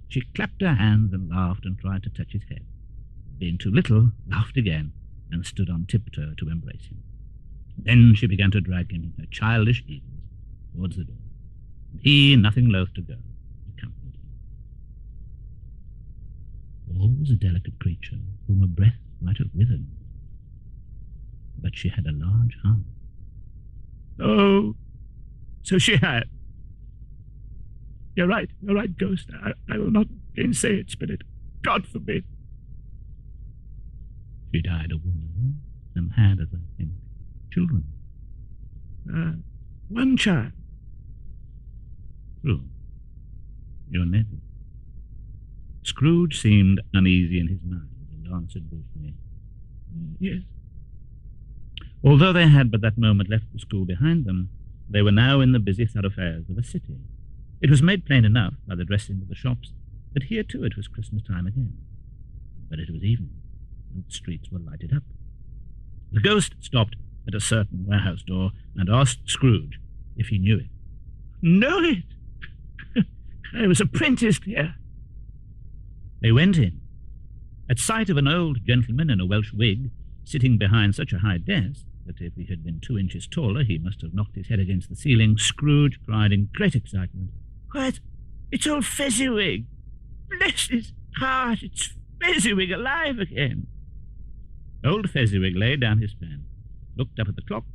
She clapped her hands and laughed and tried to touch his head. Being too little, laughed again and stood on tiptoe to embrace him. Then she began to drag him in her childish eagerness towards the door, and he, nothing loath to go, accompanied him. All was a delicate creature whom a breath might have withered, but she had a large heart. "Oh, so she had. You're right, ghost. I will not gainsay it, spirit. God forbid." "She died a woman, and had, as I think, children." "One child." "True. Your nephew." Scrooge seemed uneasy in his mind, and answered briefly, "Yes." Although they had but that moment left the school behind them, they were now in the busy thoroughfares of a city. It was made plain enough by the dressing of the shops that here too it was Christmas time again. But it was evening, and the streets were lighted up. The ghost stopped at a certain warehouse door and asked Scrooge if he knew it. "Know it? I was apprenticed here." They went in. At sight of an old gentleman in a Welsh wig, sitting behind such a high desk that if he had been 2 inches taller he must have knocked his head against the ceiling, Scrooge cried in great excitement, "What? It's old Fezziwig! Bless his heart, it's Fezziwig alive again!" Old Fezziwig laid down his pen, looked up at the clock,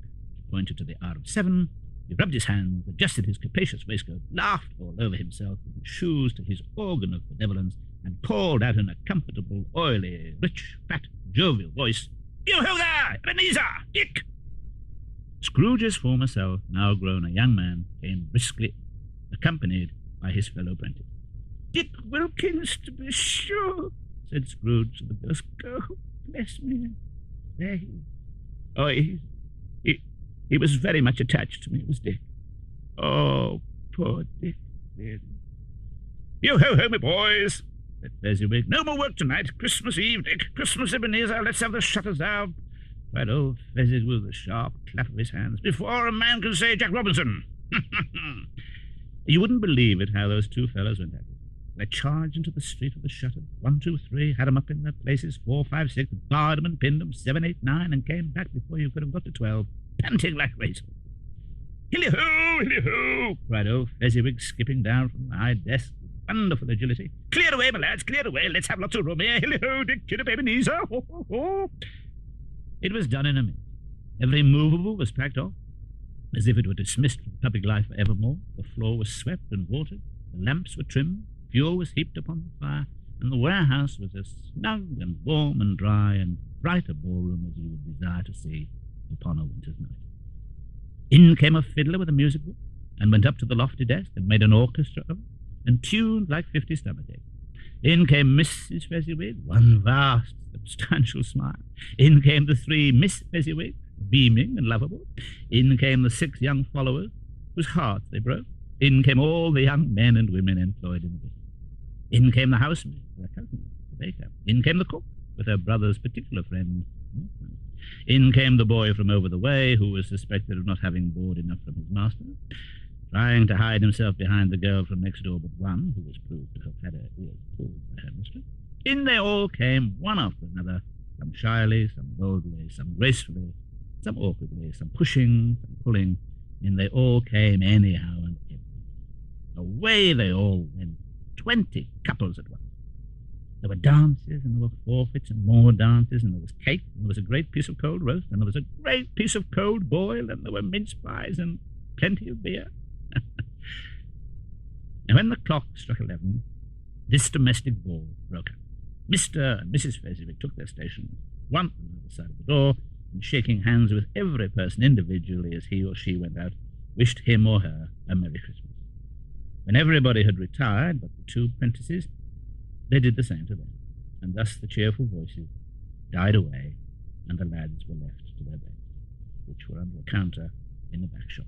pointed to the hour of 7, he rubbed his hands, adjusted his capacious waistcoat, laughed all over himself, with his shoes to his organ of benevolence, and called out in a comfortable, oily, rich, fat, jovial voice, "You-ho there, Ebenezer! Dick!" Scrooge's former self, now grown a young man, came briskly, accompanied by his fellow apprentice. "Dick Wilkins, to be sure," said Scrooge to the ghost. "Go, bless me. There he is. Oh, he was very much attached to me, was Dick. Oh, poor Dick, really." "Yo-ho-ho, my boys," said Fezziwig. "No more work tonight. Christmas Eve, Dick. Christmas, Ebenezer. Let's have the shutters down," cried old Fezziwig with a sharp clap of his hands, "before a man can say Jack Robinson." You wouldn't believe it how those two fellows went at it. They charged into the street with the shutters. 1, 2, 3, had 'em up in their places. 4, 5, 6, barred 'em and pinned 'em. 7, 8, 9, and came back before you could have got to 12, panting like racers. "Hilly-ho, hilly-ho!" cried old Fezziwig, skipping down from the high desk with wonderful agility. "Clear away, my lads, clear away. Let's have lots of room here. Hilly-ho, Dick, Kid, Ebenezer. Ho, ho, ho." It was done in a minute. Every movable was packed off, as if it were dismissed from public life for evermore. The floor was swept and watered, the lamps were trimmed, fuel was heaped upon the fire, and the warehouse was as snug and warm and dry and bright a ballroom as you would desire to see upon a winter's night. In came a fiddler with a music book, and went up to the lofty desk and made an orchestra of it, and tuned like 50 stomachaches. In came Mrs. Fezziwig, one vast, substantial smile. In came the three Miss Fezziwigs, beaming and lovable. In came the 6 young followers, whose hearts they broke. In came all the young men and women employed in the business. In came the housemaid, their cousin, the baker. In came the cook, with her brother's particular friend. In came the boy from over the way, who was suspected of not having board enough from his master, trying to hide himself behind the girl from next door but one, who was proved to have had her ears pulled by her mistress. In they all came, one after another, some shyly, some boldly, some gracefully, some awkwardly, some pushing, some pulling. In they all came anyhow and everyhow. Away they all went, 20 couples at once. There were dances, and there were forfeits, and more dances, and there was cake, and there was a great piece of cold roast, and there was a great piece of cold boil, and there were mince pies, and plenty of beer. And when the clock struck 11, this domestic ball broke up. Mr. and Mrs. Fezziwig took their stations, one on the other side of the door, and shaking hands with every person individually as he or she went out, wished him or her a Merry Christmas. When everybody had retired but the 2 apprentices, they did the same to them, and thus the cheerful voices died away, and the lads were left to their beds, which were under a counter in the back shop.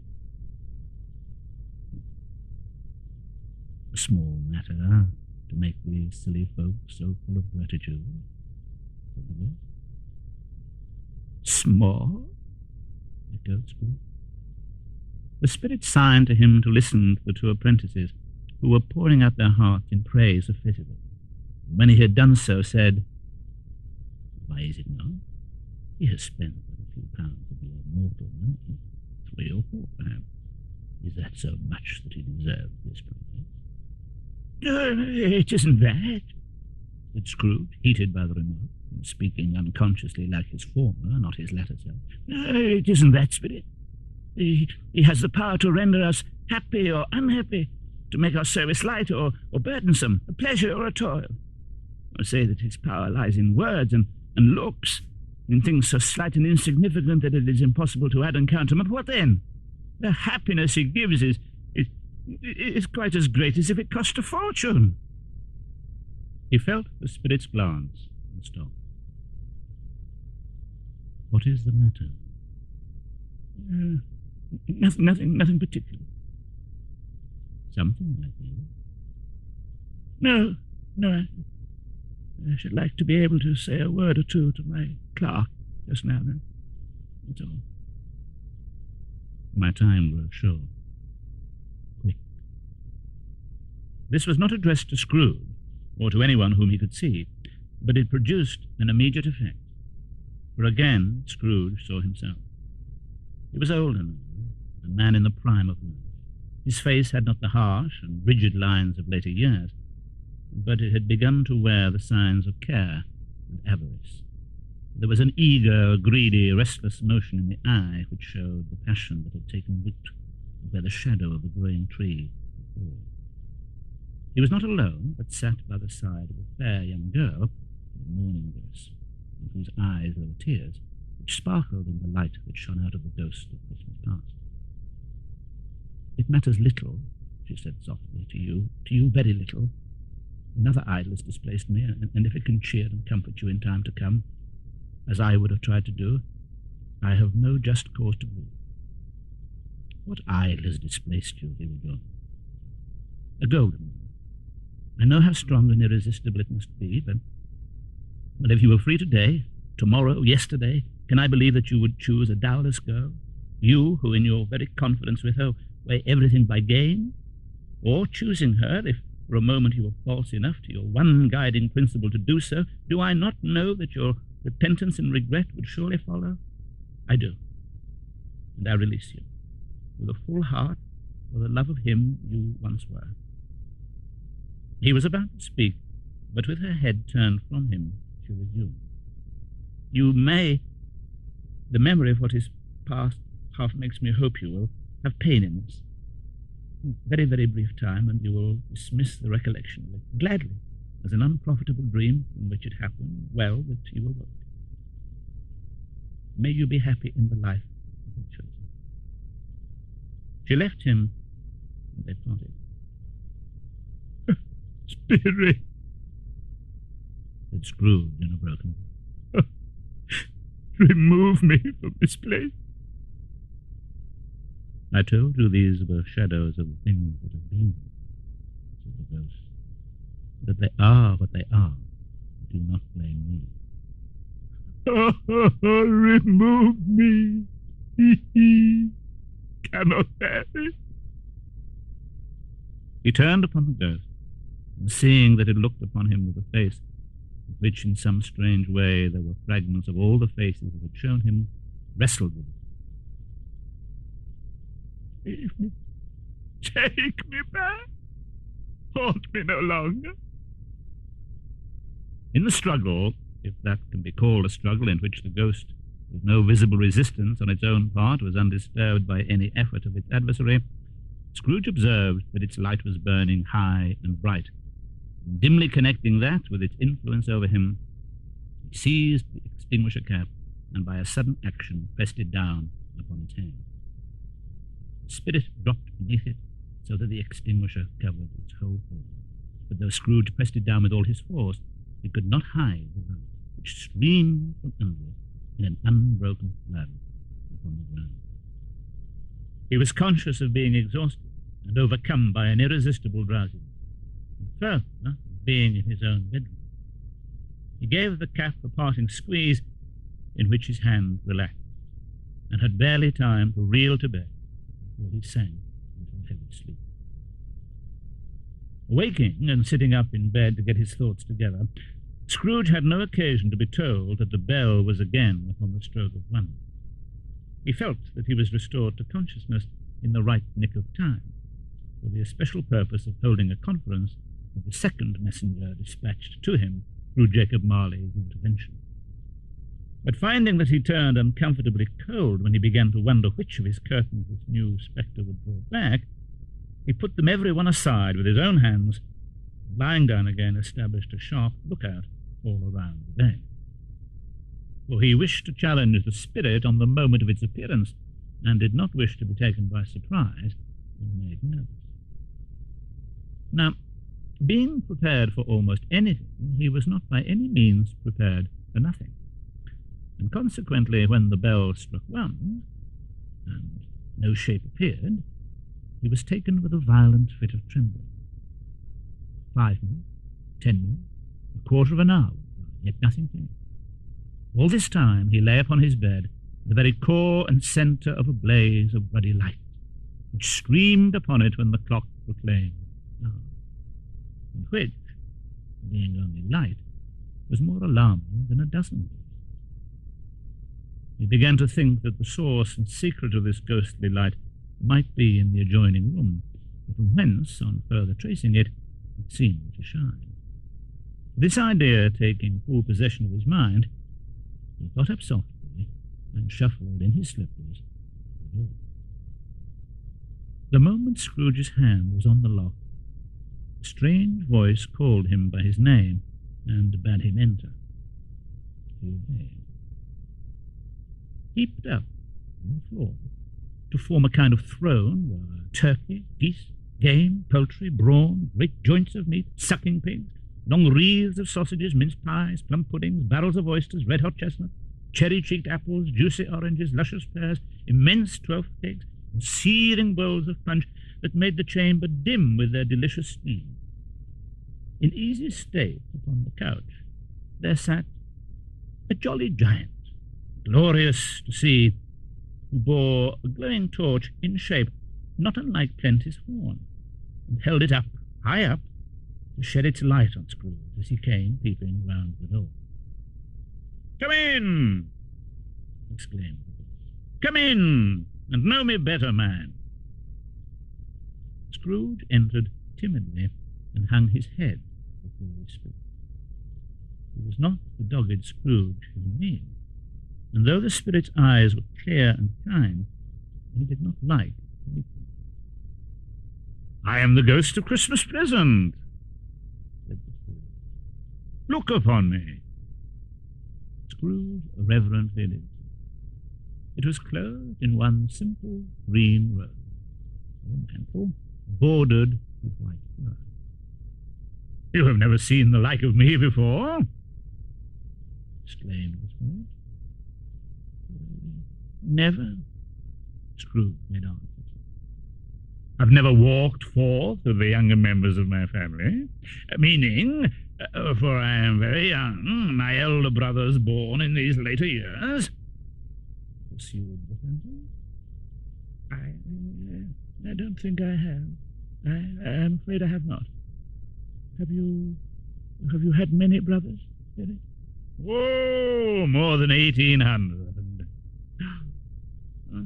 A small matter to make these silly folks so full of gratitude. Small? Echoed Scrooge. The spirit signed to him to listen to the 2 apprentices, who were pouring out their hearts in praise of Fezziwig. When he had done so, said, "Why is it not? He has spent but a few pounds of your mortal money, 3 or 4 perhaps. Is that so much that he deserves this privilege?" "It isn't that," said Scrooge, heated by the remark, and speaking unconsciously like his former, not his latter self. "No, it isn't that, Spirit. He has the power to render us happy or unhappy, to make our service light or burdensome, a pleasure or a toil. I say that his power lies in words and looks, in things so slight and insignificant that it is impossible to add and count them. But what then? The happiness he gives is quite as great as if it cost a fortune." He felt the spirit's glance and stopped. "What is the matter?" Nothing particular." "Something, I think." No, I should like to be able to say a word or two to my clerk just now. That's all." "My time grows short. Quick." This was not addressed to Scrooge, or to anyone whom he could see, but it produced an immediate effect. For again Scrooge saw himself. He was older now, a man in the prime of life. His face had not the harsh and rigid lines of later years, but it had begun to wear the signs of care and avarice. There was an eager, greedy, restless motion in the eye which showed the passion that had taken root where the shadow of the growing tree had fallen. He was not alone, but sat by the side of a fair young girl in mourning dress, in whose eyes there were tears, which sparkled in the light that shone out of the ghost of Christmas past. "It matters little," she said softly, to you very little. Another idol has displaced me, and if it can cheer and comfort you in time to come, as I would have tried to do, I have no just cause to grieve." "What idol has displaced you?" he rejoined. "A golden one. I know how strong and irresistible it must be, but if you were free today, tomorrow, yesterday, can I believe that you would choose a dowerless girl? You, who in your very confidence with her weigh everything by gain? Or, choosing her, if for a moment you were false enough to your one guiding principle to do so, do I not know that your repentance and regret would surely follow? I do, and I release you, with a full heart, for the love of him you once were." He was about to speak, but with her head turned from him, she resumed. "You may. The memory of what is past half makes me hope you will have pain in this. Very, very brief time, and you will dismiss the recollection of it gladly as an unprofitable dream in which it happened well that you awoke. May you be happy in the life you have chosen." She left him, and they parted. "Spirit," said Scrooge in a broken voice. Remove me from this place. I told you these were shadows of the things that have been, said the ghost. That they are what they are. Do not blame me. Remove me. Cannot bear it. He turned upon the ghost, and seeing that it looked upon him with a face of which in some strange way there were fragments of all the faces it had shown him, wrestled with it. Leave me. Take me back. Haunt me no longer. In the struggle, if that can be called a struggle in which the ghost, with no visible resistance on its own part, was undisturbed by any effort of its adversary, Scrooge observed that its light was burning high and bright. And dimly connecting that with its influence over him, he seized the extinguisher cap and by a sudden action pressed it down upon its hand. The spirit dropped beneath it so that the extinguisher covered its whole form. But though Scrooge pressed it down with all his force, he could not hide the light which streamed from under it in an unbroken flood upon the ground. He was conscious of being exhausted and overcome by an irresistible drowsiness, and further, being in his own bedroom. He gave the cap a parting squeeze, in which his hand relaxed, and had barely time to reel to bed before he sank into a heavy sleep. Waking and sitting up in bed to get his thoughts together, Scrooge had no occasion to be told that the bell was again upon the stroke of 1. He felt that he was restored to consciousness in the right nick of time, for the especial purpose of holding a conference with the second messenger dispatched to him through Jacob Marley's intervention. But finding that he turned uncomfortably cold when he began to wonder which of his curtains this new spectre would draw back, he put them every one aside with his own hands, and lying down again established a sharp lookout all around the bed. For he wished to challenge the spirit on the moment of its appearance, and did not wish to be taken by surprise or made nervous. Now, being prepared for almost anything, he was not by any means prepared for nothing, and consequently when the bell struck 1, and no shape appeared, he was taken with a violent fit of trembling. 5 minutes, 10 minutes, a quarter of an hour, yet nothing came. All this time he lay upon his bed, the very core and centre of a blaze of ruddy light, which streamed upon it when the clock proclaimed an hour, and which, being only light, was more alarming than a dozen. He began to think that the source and secret of this ghostly light might be in the adjoining room, from whence, on further tracing it, it seemed to shine. This idea taking full possession of his mind, he got up softly and shuffled in his slippers to the door. The moment Scrooge's hand was on the lock, a strange voice called him by his name and bade him enter. He obeyed. Heaped up on the floor to form a kind of throne were turkey, geese, game, poultry, brawn, great joints of meat, sucking pigs, long wreaths of sausages, mince pies, plum puddings, barrels of oysters, red-hot chestnuts, cherry-cheeked apples, juicy oranges, luscious pears, immense 12th cakes, and seething bowls of punch that made the chamber dim with their delicious steam. In easy state upon the couch there sat a jolly giant, glorious to see, who bore a glowing torch in shape not unlike Plenty's horn, and held it up, high up, to shed its light on Scrooge as he came peeping round the door. "Come in!" exclaimed the voice. "Come in, and know me better, man." Scrooge entered timidly and hung his head before he spoke. He was not the dogged Scrooge who knew, and though the spirit's eyes were clear and kind, he did not like to meet them. "I am the ghost of Christmas present," said the spirit. "Look upon me." Scrooge reverently listened. It was clothed in one simple green robe, or mantle, bordered with white fur. "You have never seen the like of me before," exclaimed the spirit. Never, Scrooge made answer. I've never walked forth with the younger members of my family, meaning, for I am very young, my elder brothers born in these later years, pursued the phantom. I don't think I have. I am afraid I have not. Have you had many brothers, Billy? Oh, more than 1,800. A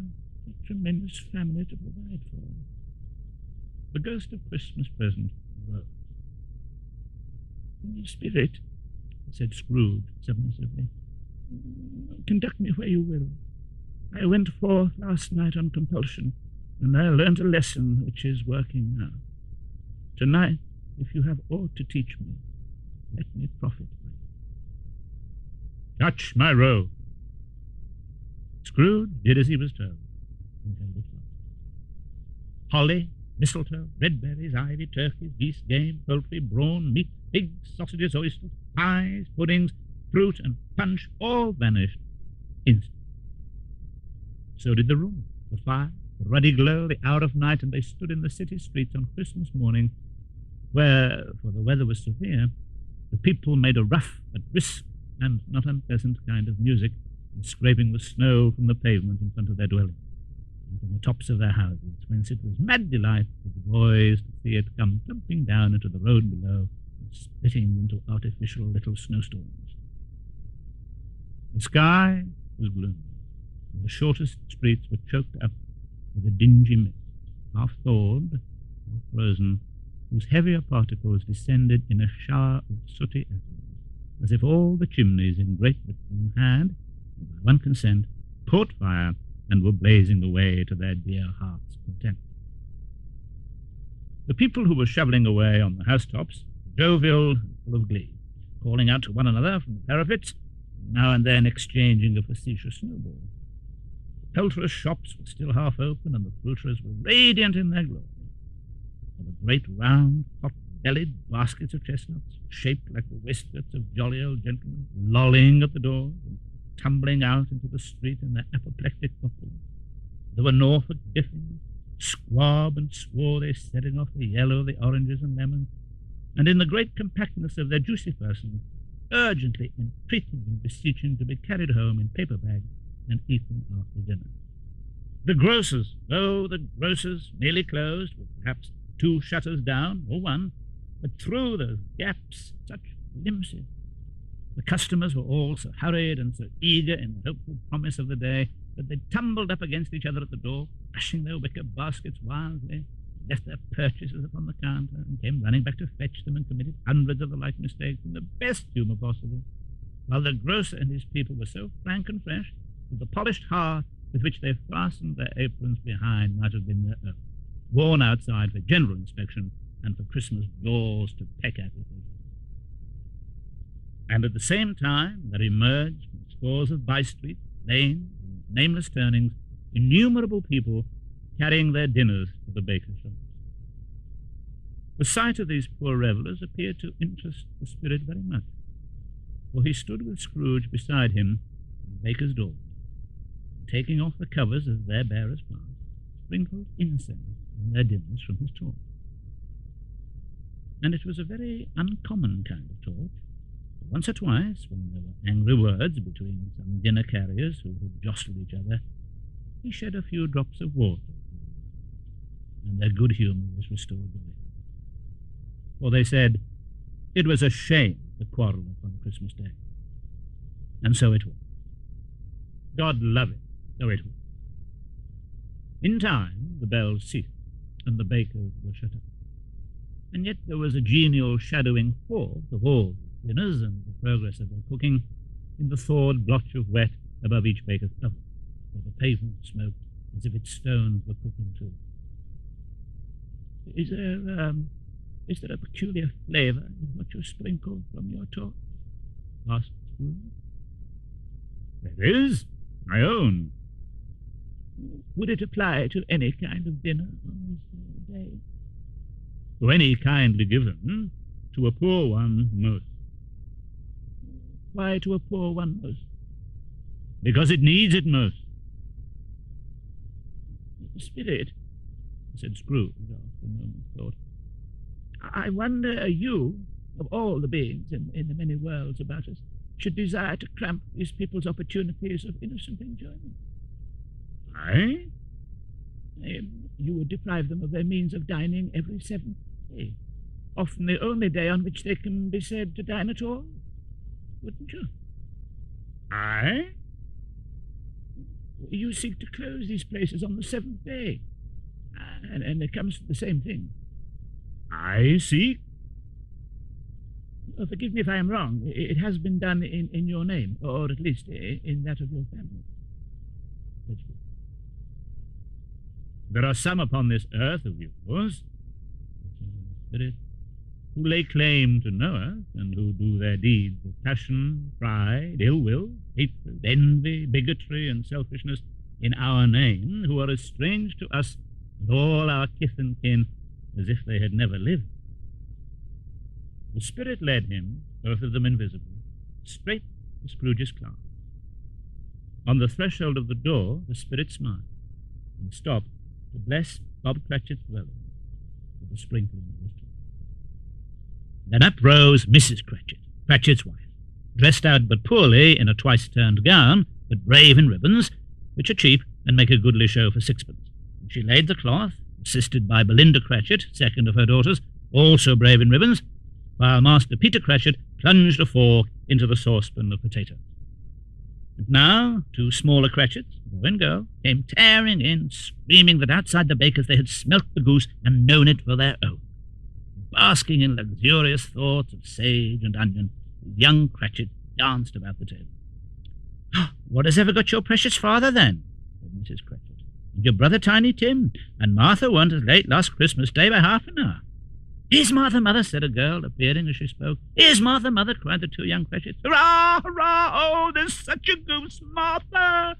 tremendous family to provide for. The ghost of Christmas present rose. Spirit, said Scrooge submissively, conduct me where you will. I went forth last night on compulsion, and I learnt a lesson which is working now. Tonight, if you have aught to teach me, let me profit by it. Touch my robe. Scrooge did as he was told, and held it fast. Holly, mistletoe, red berries, ivy, turkeys, geese, game, poultry, brawn, meat, pigs, sausages, oysters, pies, puddings, fruit, and punch all vanished instantly. So did the room, the fire, the ruddy glow, the hour of night, and they stood in the city streets on Christmas morning, where, for the weather was severe, the people made a rough but brisk and not unpleasant kind of music, scraping the snow from the pavement in front of their dwelling, and from the tops of their houses, whence it was mad delight for the boys to see it come thumping down into the road below, and splitting into artificial little snowstorms. The sky was gloomy, and the shortest streets were choked up with a dingy mist, half thawed, half frozen, whose heavier particles descended in a shower of sooty atoms, as if all the chimneys in Great Britain had, by one consent, caught fire and were blazing away to their dear hearts' content. The people who were shovelling away on the housetops were jovial and full of glee, calling out to one another from the parapets, now and then exchanging a facetious snowball. The pelterers' shops were still half open, and the fruiterers were radiant in their glory. There were great round, pot-bellied baskets of chestnuts, shaped like the waistcoats of jolly old gentlemen, lolling at the doors and tumbling out into the street in their apoplectic populace. There were Norfolk Diffins, squab and swarthy, setting off the yellow, the oranges and lemons, and in the great compactness of their juicy persons, urgently entreating and beseeching to be carried home in paper bags and eaten after dinner. The grocers, though the grocers nearly closed, with perhaps 2 shutters down, or 1, but through those gaps such glimpses. The customers were all so hurried and so eager in the hopeful promise of the day that they tumbled up against each other at the door, crashing their wicker baskets wildly, left their purchases upon the counter, and came running back to fetch them, and committed hundreds of the like mistakes in the best humour possible, while the grocer and his people were so frank and fresh that the polished heart with which they fastened their aprons behind might have been their own, worn outside for general inspection and for Christmas jaws to peck at it. And at the same time there emerged from scores of by-streets, lanes, and nameless turnings, innumerable people carrying their dinners to the baker's shop. The sight of these poor revellers appeared to interest the spirit very much, for he stood with Scrooge beside him at the baker's door, and taking off the covers as their bearers passed, sprinkled incense on their dinners from his torch. And it was a very uncommon kind of torch. Once or twice, when there were angry words between some dinner carriers who had jostled each other, he shed a few drops of water, and their good humour was restored again. For they said it was a shame to quarrel upon Christmas Day. And so it was. God love it, so it was. In time the bells ceased, and the bakers were shut up. And yet there was a genial shadowing forth of all dinners and the progress of their cooking in the thawed blotch of wet above each baker's oven, where the pavement smoked as if its stones were cooking too. Is there a peculiar flavour in what you sprinkle from your torch? Asked Scrooge. There is, my own. Would it apply to any kind of dinner on this day? To any kindly given, to a poor one most. Why to a poor one most? Because it needs it most. Spirit, said Scrooge after a moment's thought, I wonder you, of all the beings in the many worlds about us, should desire to cramp these people's opportunities of innocent enjoyment. I? You would deprive them of their means of dining every seventh day, often the only day on which they can be said to dine at all, wouldn't you? I? You seek to close these places on the seventh day, and it comes to the same thing. I seek? Oh, forgive me if I am wrong. It has been done in your name, or at least in that of your family. There are some upon this earth of yours, Spirit, who lay claim to know us, and who do their deeds of passion, pride, ill will, hatred, envy, bigotry, and selfishness in our name, who are as strange to us and all our kith and kin as if they had never lived. The Spirit led him, both of them invisible, straight to Scrooge's class. On the threshold of the door, the Spirit smiled and stopped to bless Bob Cratchit's dwelling with a sprinkling of his tongue. Then up rose Mrs. Cratchit, Cratchit's wife, dressed out but poorly in a twice-turned gown, but brave in ribbons, which are cheap and make a goodly show for sixpence. And she laid the cloth, assisted by Belinda Cratchit, second of her daughters, also brave in ribbons, while Master Peter Cratchit plunged a fork into the saucepan of potatoes. And now 2 smaller Cratchits, boy and girl, came tearing in, screaming that outside the baker's they had smelt the goose and known it for their own. Basking in luxurious thoughts of sage and onion, the young Cratchit danced about the table. What has ever got your precious father, then? Said Mrs. Cratchit. And your brother Tiny Tim, and Martha weren't as late last Christmas Day by half an hour. Here's Martha, mother, said a girl, appearing as she spoke. Here's Martha, mother, cried the 2 young Cratchits. Hurrah, hurrah, oh, there's such a goose, Martha!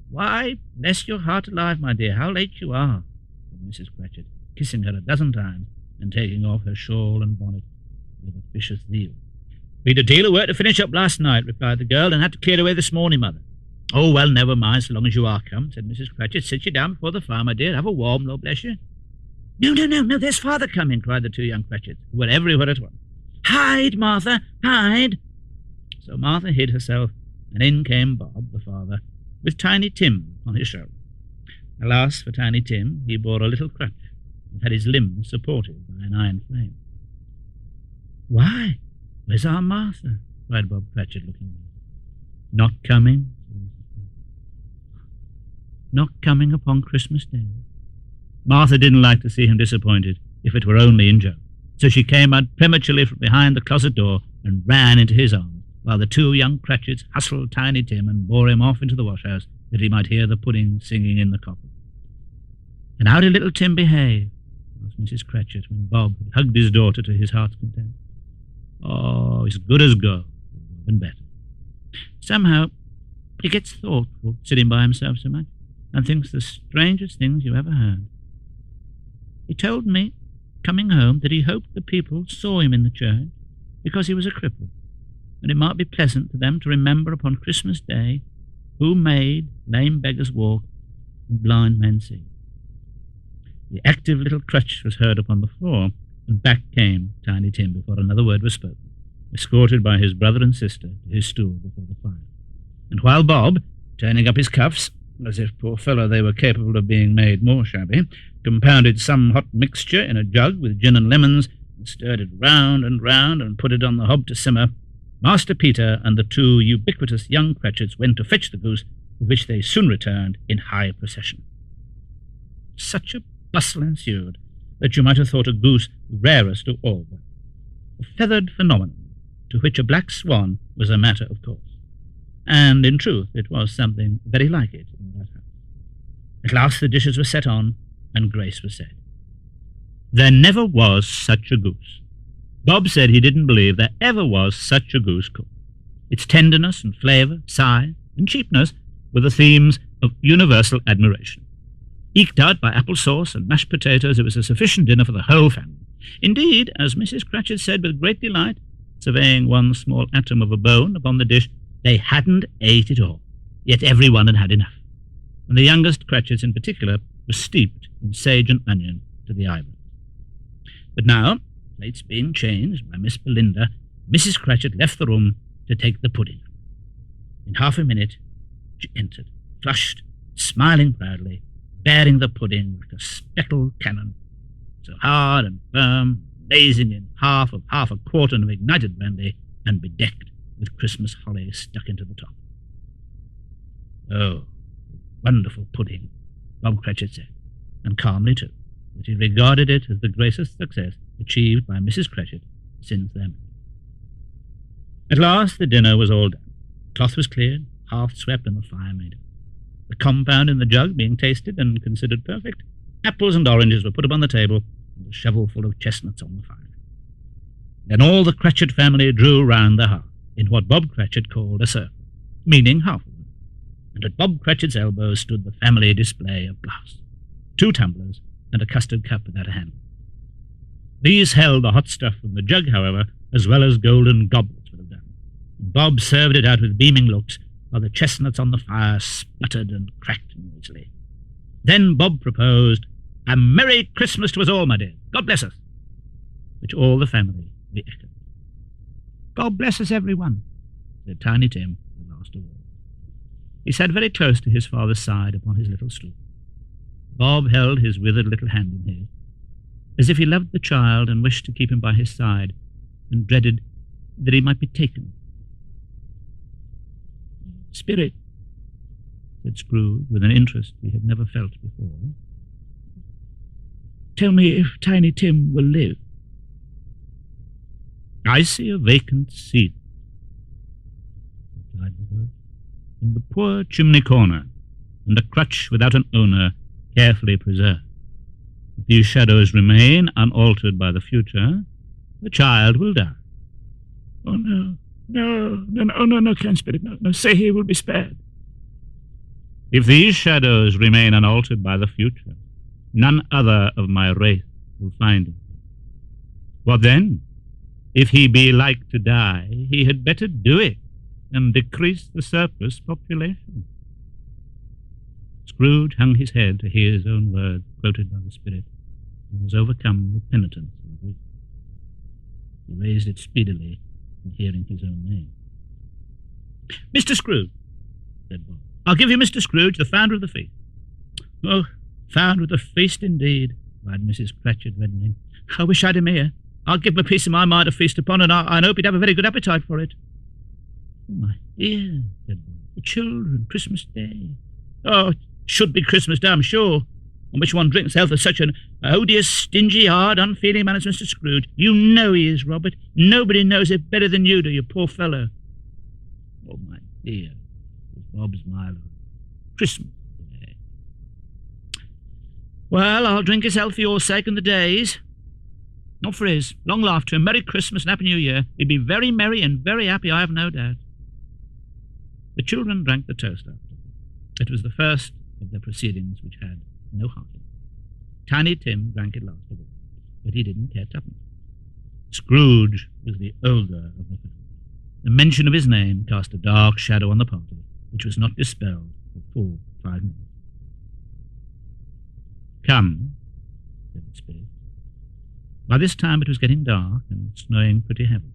Why, bless your heart alive, my dear, how late you are, said Mrs. Cratchit, kissing her a dozen times and taking off her shawl and bonnet with officious zeal. We'd a deal of work to finish up last night, replied the girl, and had to clear away this morning, mother. Oh, well, never mind, so long as you are come, said Mrs. Cratchit. Sit you down before the fire, my dear. Have a warm, Lord bless you. No, there's father coming, cried the 2 young Cratchits, who were everywhere at once. Hide, Martha, hide! So Martha hid herself, and in came Bob, the father, with Tiny Tim on his shoulder. Alas for Tiny Tim, he bore a little crutch, and had his limbs supported by an iron frame. Why, where's our Martha? Cried Bob Cratchit, looking at her. Not coming? Not coming upon Christmas Day. Martha didn't like to see him disappointed, if it were only in joke. So she came out prematurely from behind the closet door and ran into his arms, while the 2 young Cratchits hustled Tiny Tim and bore him off into the wash-house that he might hear the pudding singing in the copper. And how did little Tim behave? Asked Mrs. Cratchit, when Bob had hugged his daughter to his heart's content. Oh, as good as gold, and better. Somehow, he gets thoughtful, sitting by himself so much, and thinks the strangest things you ever heard. He told me, coming home, that he hoped the people saw him in the church because he was a cripple, and it might be pleasant to them to remember upon Christmas Day who made lame beggars walk and blind men see. The active little crutch was heard upon the floor, and back came Tiny Tim before another word was spoken, escorted by his brother and sister to his stool before the fire. And while Bob, turning up his cuffs, as if, poor fellow, they were capable of being made more shabby, compounded some hot mixture in a jug with gin and lemons, and stirred it round and put it on the hob to simmer, Master Peter and the 2 ubiquitous young Cratchits went to fetch the goose, with which they soon returned in high procession. Such a bustle ensued that you might have thought a goose the rarest of all, a feathered phenomenon, to which a black swan was a matter of course. And, in truth, it was something very like it in that house. At last the dishes were set on, and grace was said. There never was such a goose. Bob said he didn't believe there ever was such a goose cooked. Its tenderness and flavour, size, and cheapness were the themes of universal admiration. Eked out by apple sauce and mashed potatoes, it was a sufficient dinner for the whole family. Indeed, as Mrs. Cratchit said with great delight, surveying one small atom of a bone upon the dish. They hadn't ate it all, yet every one had had enough, and the youngest Cratchits in particular was steeped in sage and onion to the eyebrows. But now, plates being changed by Miss Belinda, Mrs. Cratchit left the room to take the pudding. In half a minute she entered, flushed, smiling proudly, bearing the pudding like a speckled cannon, so hard and firm, blazing in half a quartern of ignited brandy, and bedecked with Christmas holly stuck into the top. "Oh, wonderful pudding," Bob Cratchit said, and calmly too, that he regarded it as the greatest success achieved by Mrs. Cratchit since their marriage. At last the dinner was all done. The cloth was cleared, hearth swept, and the fire made up. The compound in the jug being tasted and considered perfect, apples and oranges were put upon the table, and a shovelful of chestnuts on the fire. Then all the Cratchit family drew round the hearth, in what Bob Cratchit called a circle, meaning half of them, and at Bob Cratchit's elbow stood the family display of glass, 2 tumblers and a custard cup without a handle. These held the hot stuff from the jug, however, as well as golden goblets would have done, and Bob served it out with beaming looks, while the chestnuts on the fire sputtered and cracked noisily. Then Bob proposed, "A Merry Christmas to us all, my dear. God bless us," which all the family re-echoed. "God bless us, everyone," said Tiny Tim, the last of all. He sat very close to his father's side upon his little stool. Bob held his withered little hand in his, as if he loved the child and wished to keep him by his side, and dreaded that he might be taken. "Spirit," said Scrooge, with an interest he had never felt before, "tell me if Tiny Tim will live." "I see a vacant seat," replied the voice, "in the poor chimney corner, and a crutch without an owner carefully preserved. If these shadows remain unaltered by the future, the child will die." "Oh, no, no, kind spirit, no, say he will be spared." "If these shadows remain unaltered by the future, none other of my race will find him. What then? If he be like to die, he had better do it, and decrease the surplus population." Scrooge hung his head to hear his own words quoted by the spirit, and was overcome with penitence and grief. He raised it speedily, in hearing his own name. "Mr. Scrooge," said Bob. "I'll give you Mr. Scrooge, the founder of the feast." "Oh, founder of the feast, indeed," cried Mrs. Cratchit, reddening. "I wish I'd him here. I'll give him a piece of my mind to feast upon, and I hope he'd have a very good appetite for it." "Oh, my dear," said Bob, "the children, Christmas Day." "Oh, it should be Christmas Day, I'm sure, on which one drinks health of such an odious, stingy, hard, unfeeling man as Mr. Scrooge. You know he is, Robert. Nobody knows it better than you do, you poor fellow." "Oh, my dear," was Bob's mild, "Christmas Day." "Well, I'll drink his health for your sake and the day's. Not for his. Long life to him. Merry Christmas and Happy New Year. He'd be very merry and very happy, I have no doubt." The children drank the toast after. It was the first of their proceedings which had no heart in it. Tiny Tim drank it last of all, but he didn't care tuppence. Scrooge was the older of the family. The mention of his name cast a dark shadow on the party, which was not dispelled for full 5 minutes. "Come," said the spirit. By this time it was getting dark and snowing pretty heavily,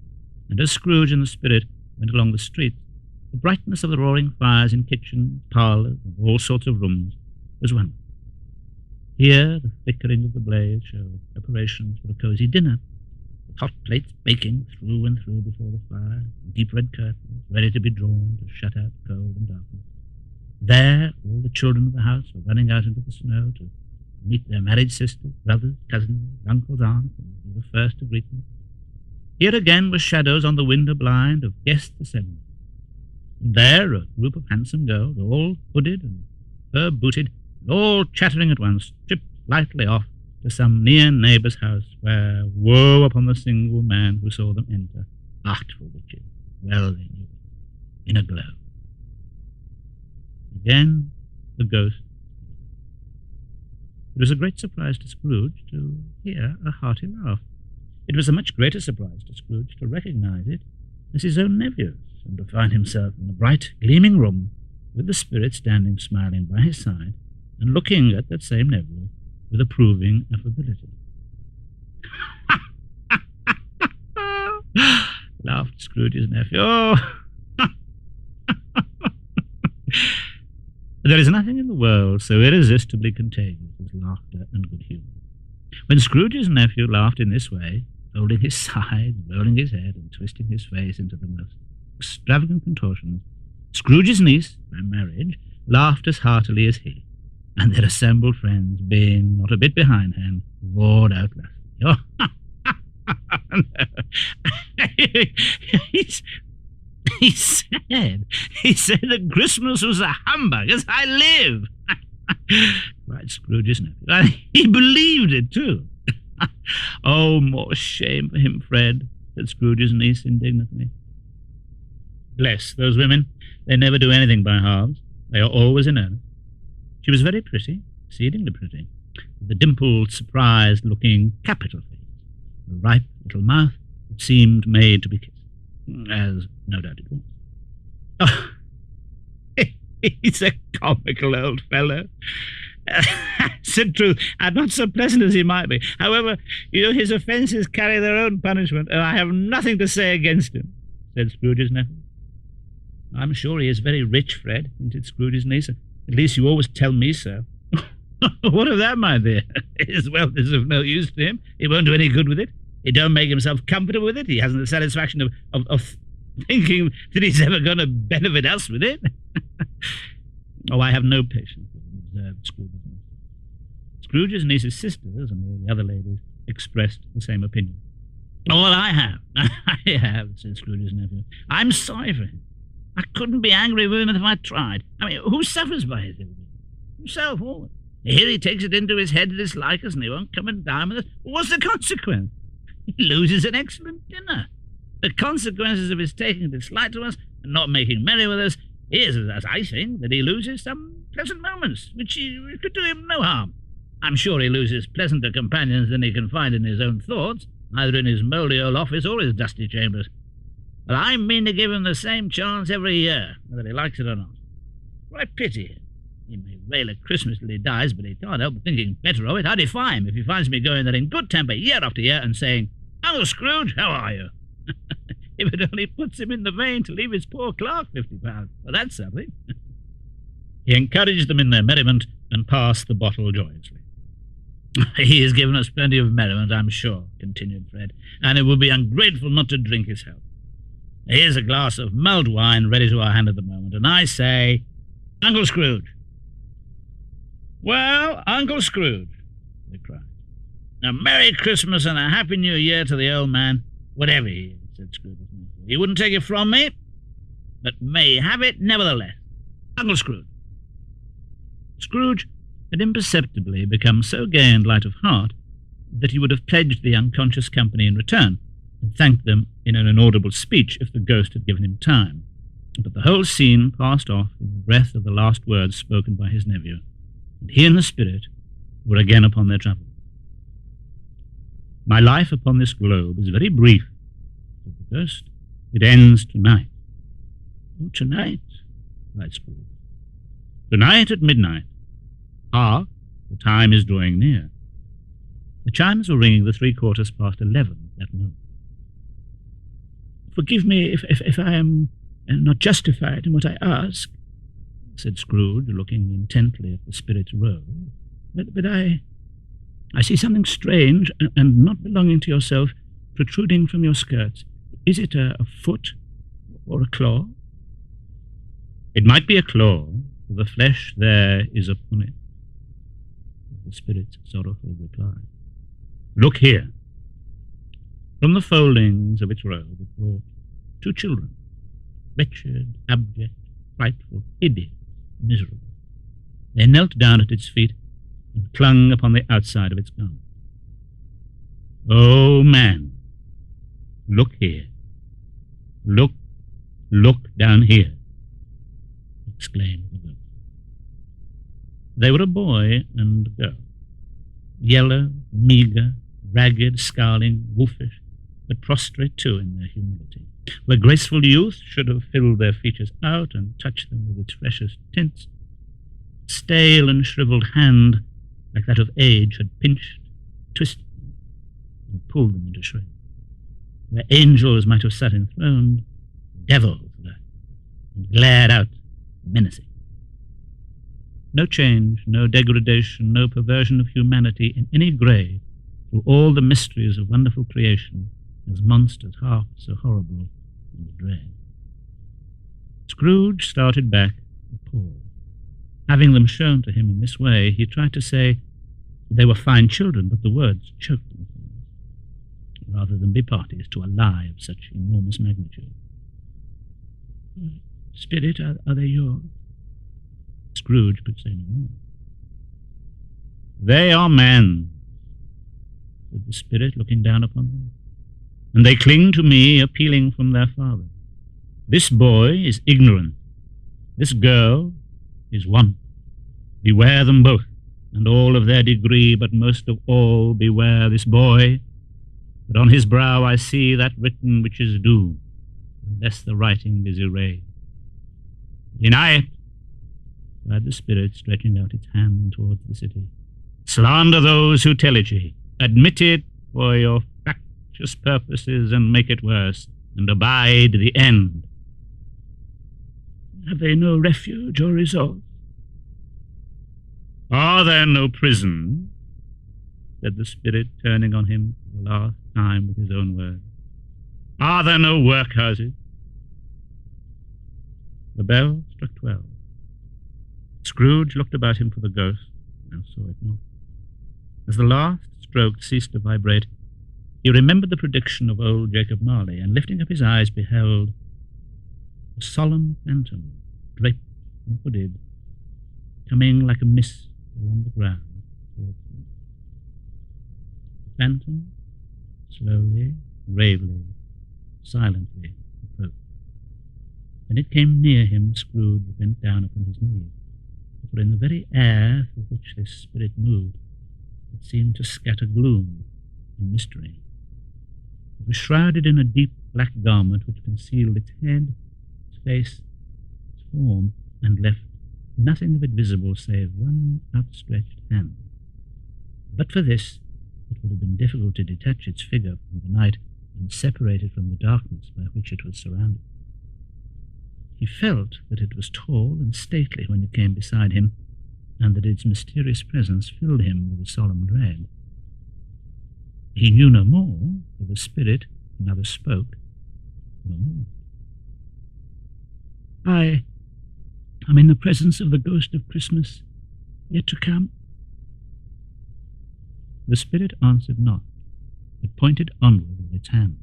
and as Scrooge and the spirit went along the street, the brightness of the roaring fires in kitchens, parlours, and all sorts of rooms was wonderful. Here the flickering of the blaze showed preparations for a cosy dinner, with hot plates baking through and through before the fire, and deep red curtains ready to be drawn to shut out cold and darkness. There all the children of the house were running out into the snow to meet their married sisters, brothers, cousins, uncles, aunts, and were the first to greet them. Here again were shadows on the window blind of guests assembled. And there a group of handsome girls, all hooded and fur-booted, and all chattering at once, tripped lightly off to some near neighbour's house, where woe upon the single man who saw them enter. Artful witches, well they knew it, in a glow. Again the ghost. It was a great surprise to Scrooge to hear a hearty laugh. It was a much greater surprise to Scrooge to recognise it as his own nephew's, and to find himself in a bright, gleaming room, with the Spirit standing smiling by his side, and looking at that same nephew with approving affability. Laughed Scrooge's nephew. Oh! There is nothing in the world so irresistibly contagious as laughter and good humour. When Scrooge's nephew laughed in this way, folding his sides, rolling his head, and twisting his face into the most extravagant contortions, Scrooge's niece, by marriage, laughed as heartily as he, and their assembled friends, being not a bit behindhand, roared out laughing. Oh, He said that Christmas was a humbug, as I live, cried Scrooge's nephew. And he believed it, too. Oh, more shame for him, Fred, said Scrooge's niece indignantly. Bless those women. They never do anything by halves. They are always in earnest. She was very pretty, exceedingly pretty, with a dimpled, surprised-looking, capital face, a ripe little mouth that seemed made to be kissed, as no doubt it was. Oh, he's a comical old fellow. Said truth, and not so pleasant as he might be. However, his offences carry their own punishment, and I have nothing to say against him, said Scrooge's nephew. I'm sure he is very rich, Fred, hinted Scrooge's niece. At least you always tell me so. What of that, my dear? His wealth is of no use to him. He won't do any good with it. He don't make himself comfortable with it. He hasn't the satisfaction of thinking that he's ever going to benefit us with it. Oh, I have no patience with him, observed Scrooge's niece. Scrooge's niece's sisters and all the other ladies expressed the same opinion. Oh, well, I have, said Scrooge's nephew. I'm sorry for him. I couldn't be angry with him if I tried. I mean, who suffers by his illness? Himself, always. Here he takes it into his head to dislike us, and he won't come and dine with us. What's the consequence? He loses an excellent dinner. The consequences of his taking a dislike to us and not making merry with us is, as I think, that he loses some pleasant moments, which could do him no harm. I'm sure he loses pleasanter companions than he can find in his own thoughts, either in his mouldy old office or his dusty chambers. But I mean to give him the same chance every year, whether he likes it or not. For I pity him. He may rail at Christmas till he dies, but he can't help thinking better of it. I defy him if he finds me going there in good temper year after year and saying, Uncle Scrooge, how are you? If it only puts him in the vein to leave his poor clerk £50. Well, that's something. He encouraged them in their merriment and passed the bottle joyously. He has given us plenty of merriment, I'm sure, continued Fred, and it would be ungrateful not to drink his health. Here's a glass of mulled wine ready to our hand at the moment, and I say, Uncle Scrooge. Well, Uncle Scrooge, they cried. A Merry Christmas and a Happy New Year to the old man, whatever he is, said Scrooge. He wouldn't take it from me, but may have it nevertheless. Uncle Scrooge. Scrooge had imperceptibly become so gay and light of heart that he would have pledged the unconscious company in return, and thanked them in an inaudible speech if the ghost had given him time. But the whole scene passed off in the breath of the last words spoken by his nephew, and he and the Spirit were again upon their travels. My life upon this globe is very brief, said the ghost. It ends tonight. Oh, tonight, cried Scrooge. Tonight at midnight. Ah, the time is drawing near. The chimes were ringing the 11:15 at that moment. Forgive me if I am not justified in what I ask, said Scrooge, looking intently at the Spirit's robe, but I see something strange and not belonging to yourself protruding from your skirts. Is it a foot or a claw? It might be a claw, for the flesh there is upon it, the Spirit's sorrowful reply. Look here. From the foldings of its robe it brought 2 children, wretched, abject, frightful, hideous, miserable. They knelt down at its feet and clung upon the outside of its garment. Oh, man, look here. Look down here, exclaimed the ghost. They were a boy and girl, yellow, meagre, ragged, scowling, wolfish, but prostrate too in their humility. Where graceful youth should have filled their features out and touched them with its freshest tints, stale and shriveled hand, like that of age, had pinched, twisted them, and pulled them into shreds. Where angels might have sat enthroned, devils lurked, and glared out menacing. No change, no degradation, no perversion of humanity in any grade through all the mysteries of wonderful creation as monsters half so horrible and dread. Scrooge started back appalled. Having them shown to him in this way, he tried to say they were fine children, but the words choked themselves, rather than be parties to a lie of such enormous magnitude. Spirit, are they yours? Scrooge could say no more. They are men, said the Spirit, looking down upon them, and they cling to me, appealing from their father. This boy is ignorant. This girl is want. Beware them both, and all of their degree, but most of all beware this boy, that on his brow I see that written which is doom, unless the writing is erased. Deny it, cried the Spirit, stretching out its hand towards the city. Slander those who tell it ye. Admit it for your factious purposes, and make it worse, and abide the end. Have they no refuge or resource? Are there no prisons? Said the Spirit, turning on him for the last time with his own words. Are there no workhouses? The bell struck 12. Scrooge looked about him for the ghost, and saw it not. As the last stroke ceased to vibrate, he remembered the prediction of old Jacob Marley, and lifting up his eyes beheld a solemn phantom, draped and hooded, coming like a mist along the ground towards him. The phantom slowly, gravely, silently approached. When it came near him, Scrooge bent down upon his knees, for in the very air through which this spirit moved, it seemed to scatter gloom and mystery. It was shrouded in a deep black garment which concealed its head, its face, its form, and left nothing of it visible save one outstretched hand. But for this, it would have been difficult to detach its figure from the night and separate it from the darkness by which it was surrounded. He felt that it was tall and stately when it came beside him, and that its mysterious presence filled him with a solemn dread. He knew no more, for the Spirit never spoke no more. I am in the presence of the ghost of Christmas yet to come. The Spirit answered not, but pointed onward with its hand.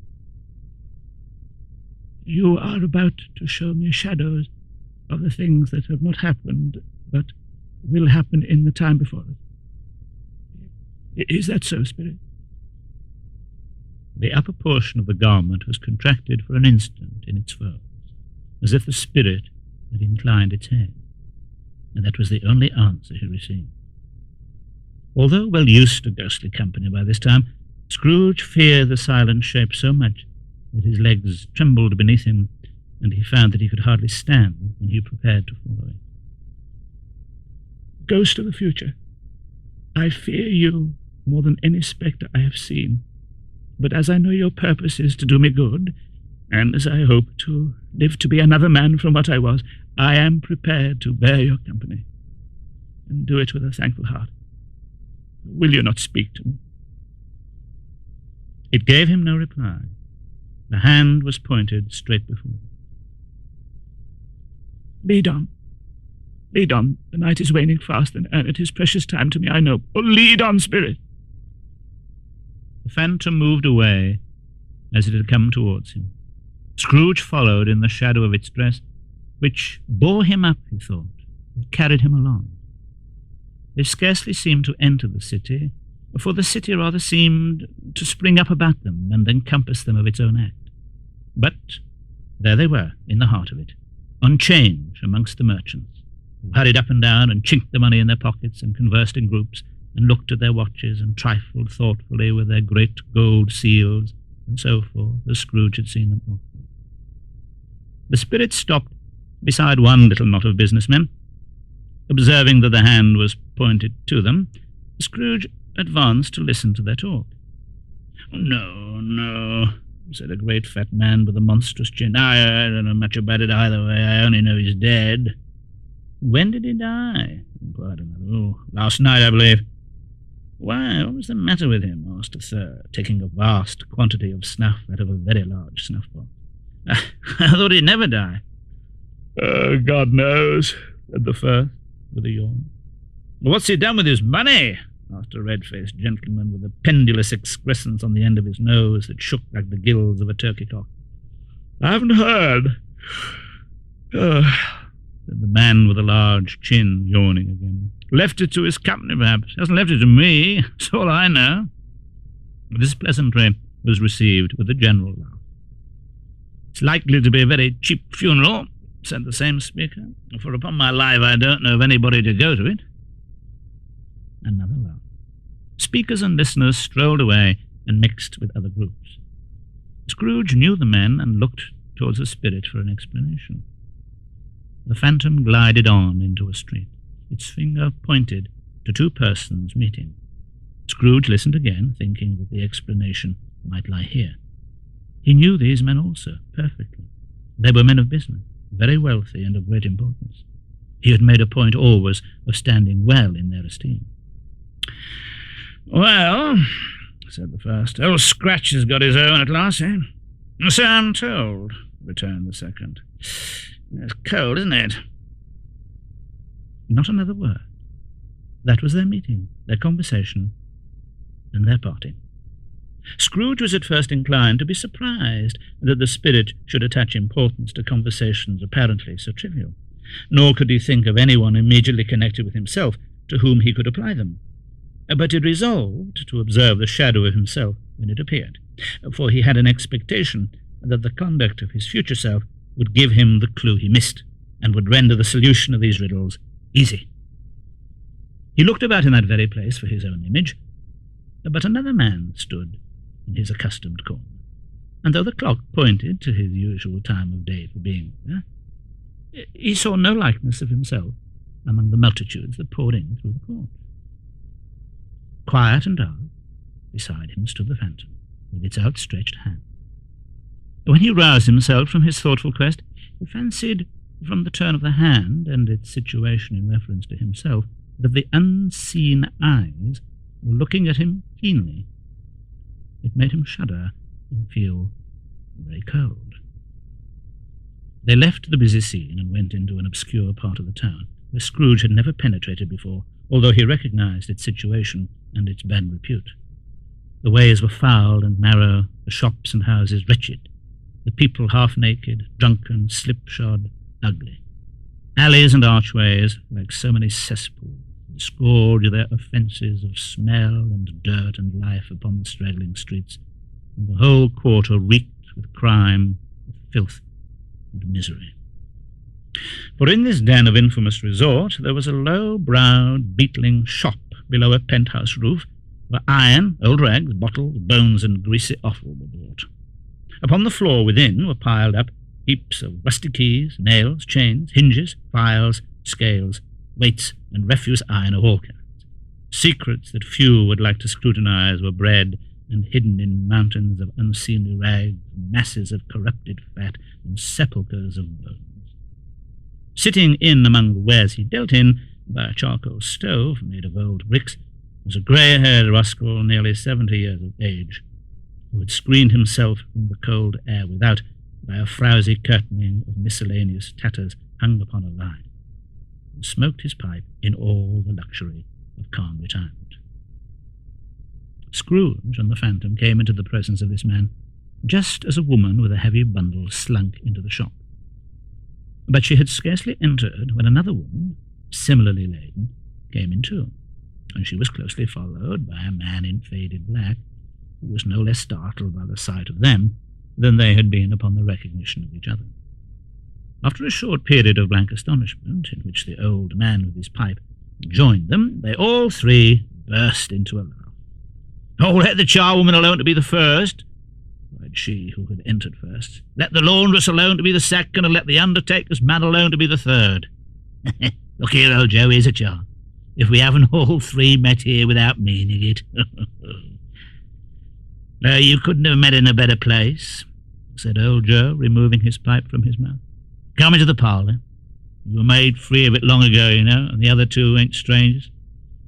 You are about to show me shadows of the things that have not happened, but will happen in the time before us. Is that so, Spirit? The upper portion of the garment was contracted for an instant in its folds, as if the Spirit had inclined its head, and that was the only answer he received. Although well used to ghostly company by this time, Scrooge feared the silent shape so much that his legs trembled beneath him, and he found that he could hardly stand when he prepared to follow it. Ghost of the future, I fear you more than any spectre I have seen, but as I know your purpose is to do me good, and as I hope to live to be another man from what I was, I am prepared to bear your company, and do it with a thankful heart. Will you not speak to me? It gave him no reply. The hand was pointed straight before him. Lead on. Lead on. The night is waning fast, and it is precious time to me, I know. Oh, lead on, Spirit. The phantom moved away as it had come towards him. Scrooge followed in the shadow of its dress, which bore him up, he thought, and carried him along. They scarcely seemed to enter the city, for the city rather seemed to spring up about them and encompass them of its own act. But there they were, in the heart of it, on change amongst the merchants, who hurried up and down and chinked the money in their pockets and conversed in groups, and looked at their watches and trifled thoughtfully with their great gold seals, and so forth, as Scrooge had seen them often. The spirit stopped beside one little knot of businessmen. Observing that the hand was pointed to them, Scrooge advanced to listen to their talk. "No, no," said a great fat man with a monstrous chin. I don't know much about it either way. I only know he's dead." "When did he die?" inquired another. "Oh, last night, I believe." "Why, what was the matter with him?" asked a third, taking a vast quantity of snuff out of a very large snuff-box. "I thought he'd never die." "God knows," said the first, with a yawn. "What's he done with his money?" asked a red-faced gentleman with a pendulous excrescence on the end of his nose that shook like the gills of a turkey-cock. "I haven't heard," said the man with a large chin, yawning again. "Left it to his company, perhaps. Hasn't left it to me. That's all I know." This pleasantry was received with a general laugh. "It's likely to be a very cheap funeral," said the same speaker, "for upon my life I don't know of anybody to go to it." Another laugh. Speakers and listeners strolled away and mixed with other groups. Scrooge knew the men and looked towards the spirit for an explanation. The phantom glided on into a street. Its finger pointed to two persons meeting. Scrooge listened again, thinking that the explanation might lie here. He knew these men also, perfectly. They were men of business, very wealthy and of great importance. He had made a point always of standing well in their esteem. "Well," said the first, "old Scratch has got his own at last, eh?" "So I'm told," returned the second. "It's cold, isn't it?" Not another word. That was their meeting, their conversation, and their parting. Scrooge was at first inclined to be surprised that the spirit should attach importance to conversations apparently so trivial, nor could he think of anyone immediately connected with himself to whom he could apply them. But he resolved to observe the shadow of himself when it appeared, for he had an expectation that the conduct of his future self would give him the clue he missed, and would render the solution of these riddles easy. He looked about in that very place for his own image, but another man stood in his accustomed corner, and though the clock pointed to his usual time of day for being there, he saw no likeness of himself among the multitudes that poured in through the court. Quiet and dark, beside him stood the phantom, with its outstretched hand. When he roused himself from his thoughtful quest, he fancied, from the turn of the hand and its situation in reference to himself, that the unseen eyes were looking at him keenly. It made him shudder and feel very cold. They left the busy scene and went into an obscure part of the town, where Scrooge had never penetrated before, although he recognized its situation and its bad repute. The ways were foul and narrow, the shops and houses wretched, the people half-naked, drunken, slipshod, ugly. Alleys and archways, like so many cesspools, scourged their offences of smell and dirt and life upon the straggling streets, and the whole quarter reeked with crime, with filth, and misery. For in this den of infamous resort there was a low-browed, beetling shop below a penthouse roof, where iron, old rags, bottles, bones, and greasy offal were bought. Upon the floor within were piled up heaps of rusty keys, nails, chains, hinges, files, scales, weights, and refuse iron of all kinds. Secrets that few would like to scrutinize were bred and hidden in mountains of unseemly rags, masses of corrupted fat, and sepulchres of bones. Sitting in among the wares he dealt in, by a charcoal stove made of old bricks, was a grey-haired rascal nearly 70 years of age, who had screened himself from the cold air without by a frowsy curtaining of miscellaneous tatters hung upon a line, and smoked his pipe in all the luxury of calm retirement. Scrooge and the phantom came into the presence of this man, just as a woman with a heavy bundle slunk into the shop. But she had scarcely entered when another woman, similarly laden, came in too, and she was closely followed by a man in faded black, who was no less startled by the sight of them than they had been upon the recognition of each other. After a short period of blank astonishment, in which the old man with his pipe joined them, they all three burst into a laugh. "Oh, let the charwoman alone to be the first," cried she who had entered first. "Let the laundress alone to be the second, and let the undertaker's man alone to be the third. Look here, old Joe, here's a chance. If we haven't all three met here without meaning it." "You couldn't have met in a better place," said old Joe, removing his pipe from his mouth. "Come into the parlour. You were made free of it long ago, you know, and the other two ain't strangers.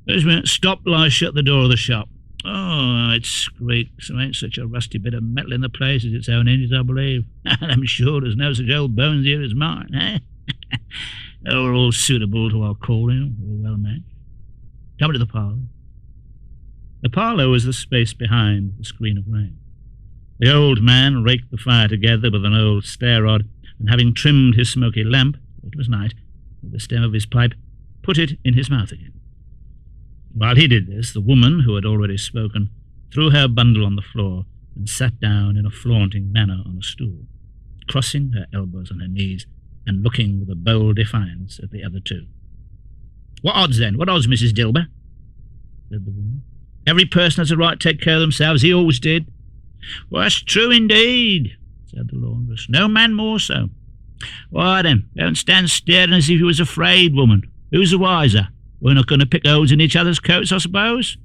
Just a minute, stop till I shut the door of the shop. Oh, it squeaks. There ain't such a rusty bit of metal in the place as its own hinges, I believe. And I'm sure there's no such old bones here as mine, eh? They're all suitable to our calling, we're well matched. Come into the parlour." The parlour was the space behind the screen of rain. The old man raked the fire together with an old stair rod, and having trimmed his smoky lamp, it was night, with the stem of his pipe, put it in his mouth again. While he did this, the woman, who had already spoken, threw her bundle on the floor and sat down in a flaunting manner on a stool, crossing her elbows on her knees and looking with a bold defiance at the other two. "What odds, then? What odds, Mrs. Dilber?" said the woman. "Every person has a right to take care of themselves. He always did." "Well, that's true indeed," said the laundress. "No man more so." "Why then, don't stand staring as if you was afraid, woman. Who's the wiser? We're not going to pick holes in each other's coats, I suppose?"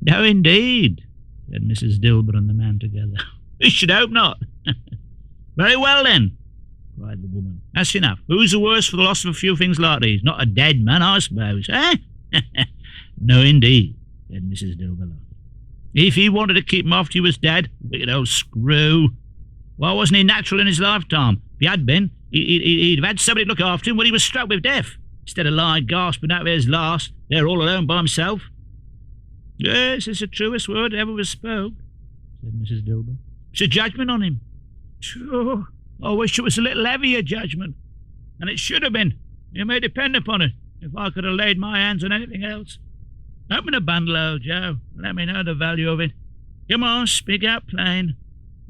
"No, indeed," said Mrs. Dilber and the man together. "We should hope not." "Very well, then," cried the woman. "That's enough. Who's the worse for the loss of a few things like these? Not a dead man, I suppose, eh?" "No, indeed," said Mrs. Dilber. "If he wanted to keep him after he was dead, wicked old screw. Why wasn't he natural in his lifetime? If he had been, he'd have had somebody to look after him when he was struck with death, instead of lying gasping out of his last, there all alone by himself." "Yes, it's the truest word that ever was spoke," said Mrs. Dilber. "It's a judgment on him. Sure, I wish it was a little heavier judgment, and it should have been. You may depend upon it, if I could have laid my hands on anything else. Open the bundle, old Joe, and let me know the value of it. Come on, speak out plain.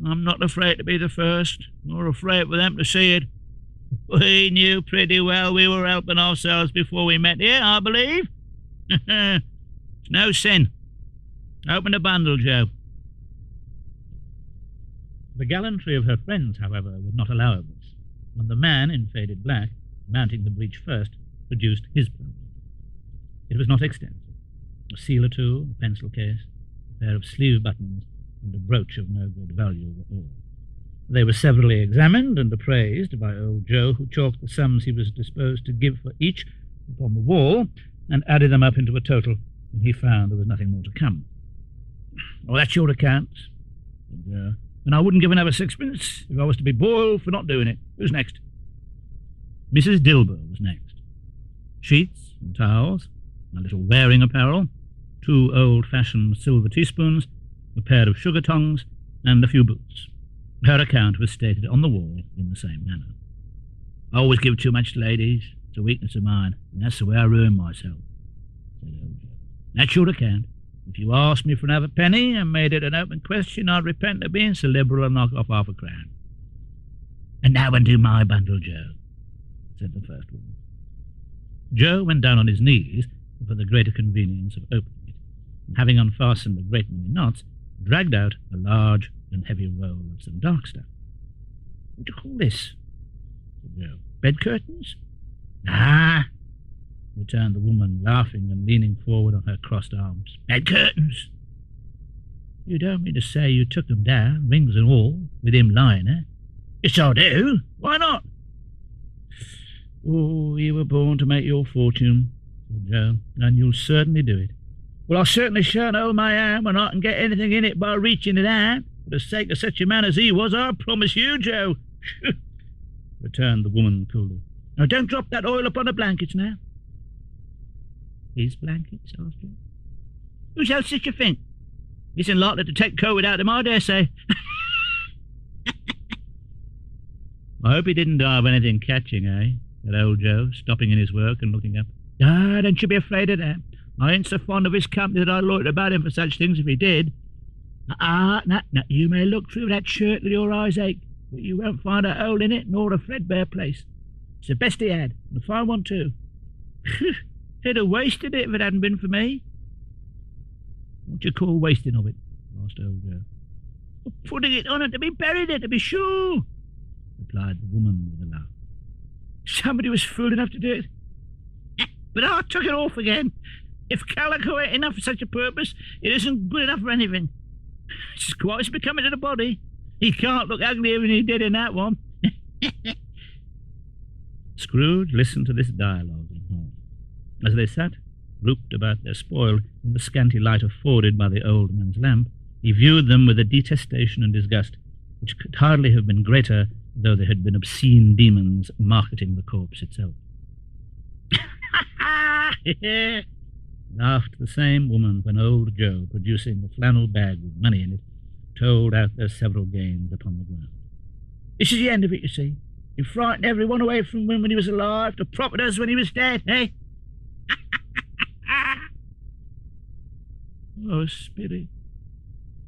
I'm not afraid to be the first, nor afraid for them to see it. We knew pretty well we were helping ourselves before we met here, I believe. It's no sin. Open the bundle, Joe." The gallantry of her friends, however, would not allow of this, and the man in faded black, mounting the breech first, produced his bundle. It was not extensive. A seal or two, a pencil case, a pair of sleeve buttons, and a brooch of no great value were all. They were severally examined and appraised by old Joe, who chalked the sums he was disposed to give for each upon the wall, and added them up into a total, and he found there was nothing more to come. "Oh, that's your account," said Joe, "and I wouldn't give another sixpence if I was to be boiled for not doing it. Who's next?" Mrs. Dilber was next. Sheets and towels, a little wearing apparel, 2 old-fashioned silver teaspoons, a pair of sugar tongs, and a few boots. Her account was stated on the wall in the same manner. "I always give too much to ladies. It's a weakness of mine, and that's the way I ruin myself," said old Joe. "That's your account. If you asked me for another penny and made it an open question, I'd repent of being so liberal and knock off half a crown." "And now undo my bundle, Joe," said the first woman. Joe went down on his knees for the greater convenience of opening it, and having unfastened a great many knots, dragged out a large and heavy roll of some dark stuff. "What do you call this?" said Joe. "Bed curtains?" "Ah," returned the woman, laughing and leaning forward on her crossed arms. "Bed curtains." "You don't mean to say you took them down, rings and all, with him lying, eh?" "Yes, I do. Why not?" "Oh, you were born to make your fortune," said Joe, "and you'll certainly do it." "Well, I certainly shan't hold my hand when I can get anything in it by reaching it out. For the sake of such a man as he was, I promise you, Joe," returned the woman coolly. "Now, don't drop that oil upon the blankets now." "His blankets?" asked Joe. "Whose else did you think? Isn't likely to take cold without him, I dare say." "I hope he didn't die of anything catching, eh?" said old Joe, stopping in his work and looking up. "Ah, don't you be afraid of that. I ain't so fond of his company that I'd loiter about him for such things if he did. Now, you may look through that shirt till your eyes ache, but you won't find a hole in it nor a threadbare place. It's the best he had, and a fine one too. He'd have wasted it if it hadn't been for me. What do you call wasting of it? Asked old Joe. Putting it on it to be buried in, to be sure, replied the woman with a laugh. Somebody was fool enough to do it. But I took it off again. If calico ain't enough for such a purpose, it isn't good enough for anything. It's quite becoming to the body. He can't look uglier than he did in that one. Scrooge listened to this dialogue in horror. As they sat, grouped about their spoil, in the scanty light afforded by the old man's lamp, he viewed them with a detestation and disgust which could hardly have been greater though they had been obscene demons marketing the corpse itself. Laughed the same woman when old Joe, producing a flannel bag with money in it, told out their several gains upon the ground. This is the end of it, you see. He frightened everyone away from him when he was alive, to profit us when he was dead, eh? Oh, spirit,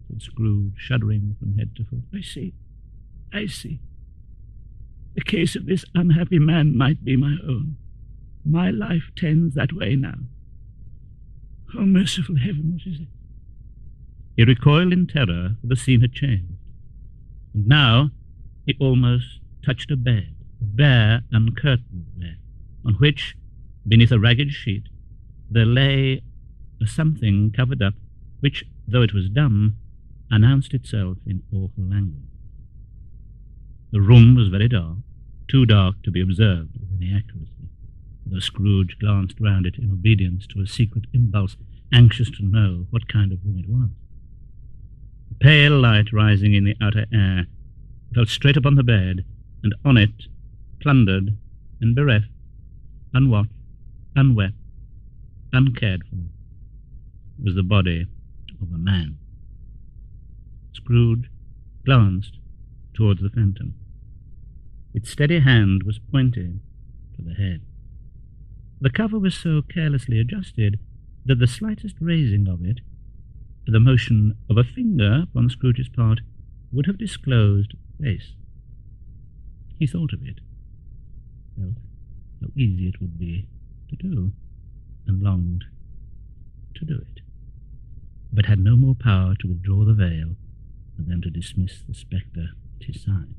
said Scrooge, shuddering from head to foot. I see. The case of this unhappy man might be my own. My life tends that way now. Oh, merciful heaven, what is it? He recoiled in terror, for the scene had changed. And now he almost touched a bed, a bare, uncurtained bed, on which, beneath a ragged sheet, there lay a something covered up, which, though it was dumb, announced itself in awful language. The room was very dark, too dark to be observed with any accuracy, though Scrooge glanced round it in obedience to a secret impulse, anxious to know what kind of room it was. A pale light rising in the outer air fell straight upon the bed, and on it, plundered and bereft, unwatched, unwept, uncared for, was the body of a man. Scrooge glanced towards the phantom. Its steady hand was pointed to the head. The cover was so carelessly adjusted that the slightest raising of it, the motion of a finger upon Scrooge's part, would have disclosed the face. He thought of it, felt how easy it would be to do, and longed to do it, but had no more power to withdraw the veil than to dismiss the spectre at his side.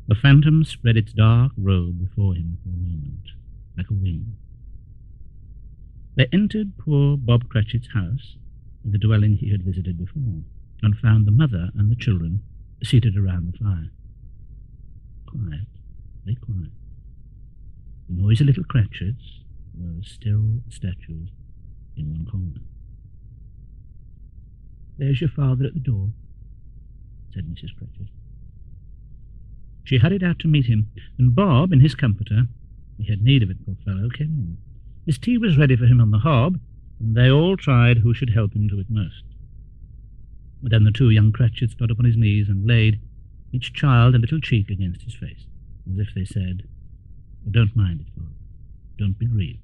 The phantom spread its dark robe before him for a moment, like a wing. They entered poor Bob Cratchit's house, the dwelling he had visited before, and found the mother and the children seated around the fire. Quiet, very quiet. The noisy little Cratchits were still statues in one corner. "There's your father at the door," said Mrs. Cratchit. She hurried out to meet him, and Bob, in his comforter, he had need of it, poor fellow, came in. His tea was ready for him on the hob, and they all tried who should help him to it most. But then the two young Cratchits got upon his knees and laid each child a little cheek against his face, as if they said, "Don't mind it, Bob. Don't be grieved."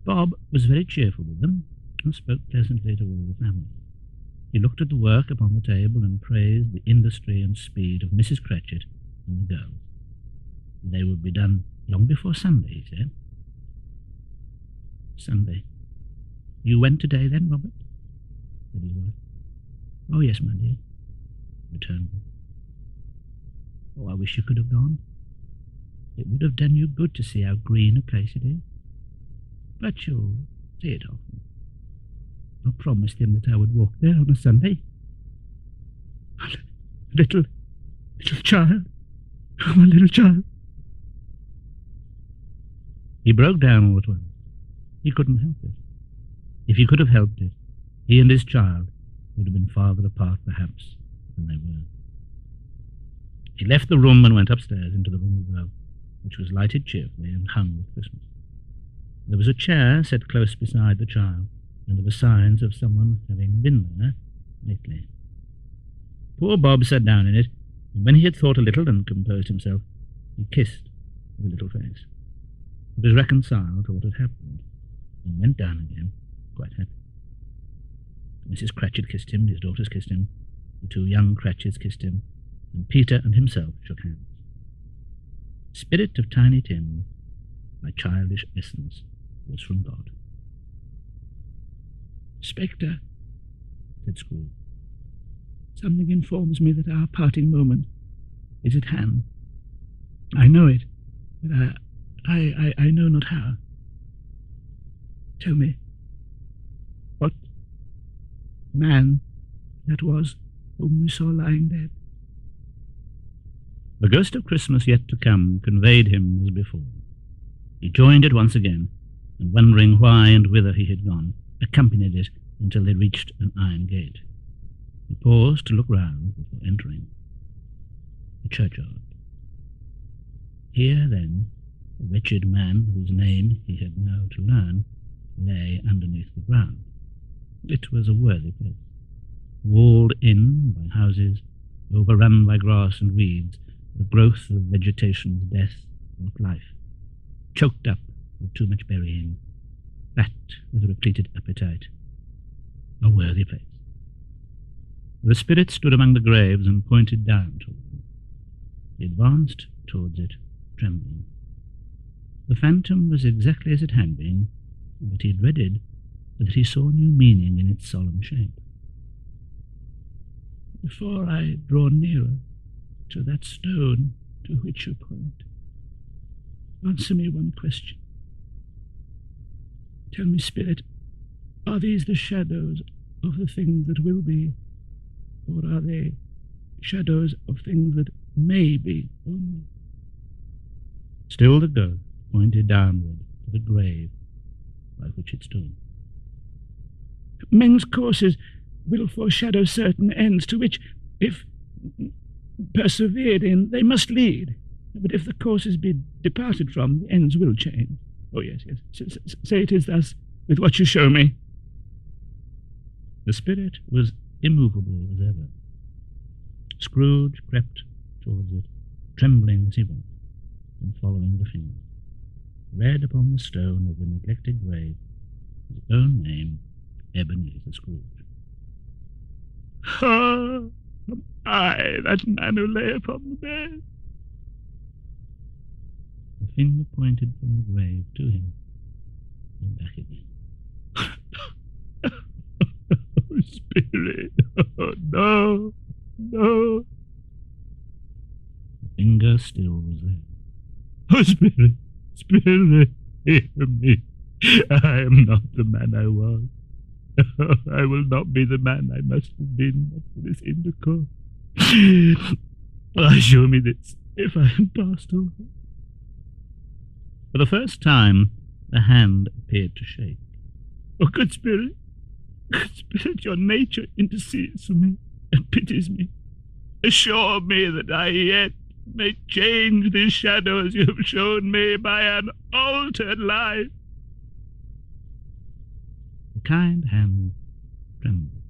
Bob was very cheerful with them, and spoke pleasantly to all the family. He looked at the work upon the table and praised the industry and speed of Mrs. Cratchit and the girls. They would be done long before Sunday, he said. "Sunday. You went today then, Robert?" said his wife. "Oh, yes, my dear," returned Bob. "Oh, I wish you could have gone. It would have done you good to see how green a place it is. But you'll see it often. I promised him that I would walk there on a Sunday. Little child. Oh, my little child." He broke down all at once. He couldn't help it. If he could have helped it, he and his child would have been farther apart, perhaps, than they were. He left the room and went upstairs into the room above, which was lighted cheerfully and hung with Christmas. There was a chair set close beside the child, and there were signs of someone having been there lately. Poor Bob sat down in it, and when he had thought a little and composed himself, he kissed the little face. He was reconciled to what had happened, and went down again, quite happy. Mrs. Cratchit kissed him, his daughters kissed him, the two young Cratchits kissed him, and Peter and himself shook hands. Spirit of Tiny Tim, my childish essence was from God. "Spectre," said Scrooge, "something informs me that our parting moment is at hand. I know it, but I know not how. Tell me, what man that was whom we saw lying dead?" The ghost of Christmas yet to come conveyed him as before. He joined it once again, and wondering why and whither he had gone, accompanied it until they reached an iron gate. He paused to look round before entering the churchyard. Here, then, the wretched man whose name he had now to learn lay underneath the ground. It was a worthy place, walled in by houses, overrun by grass and weeds, the growth of vegetation's death, not life, choked up with too much burying, fat with repleted appetite. A worthy place. The spirit stood among the graves and pointed down toward them. He advanced towards it, trembling. The phantom was exactly as it had been, but he dreaded that he saw new meaning in its solemn shape. "Before I draw nearer to that stone to which you point, answer me one question. Tell me, spirit, are these the shadows of the things that will be, or are they shadows of things that may be only?" Still the ghost pointed downward to the grave by which it stood. "Men's courses will foreshadow certain ends to which, if persevered in, they must lead. But if the courses be departed from, the ends will change." "Oh, yes, yes. Say it is thus with what you show me." The spirit was immovable as ever. Scrooge crept towards it, trembling as he went, and following the finger, read upon the stone of the neglected grave his own name, Ebenezer Scrooge. "Ah, am I that man who lay upon the bed?" The finger pointed from the grave to him, and back again. "Oh, spirit, oh, no, no." The finger still was there. "Oh, spirit, spirit, hear me. I am not the man I was. I will not be the man I must have been but for this intercourse. Show me this, if I am passed over." For the first time, the hand appeared to shake. "Oh, good spirit, your nature intercedes for me and pities me. Assure me that I yet may change these shadows you have shown me by an altered life." The kind hand trembled.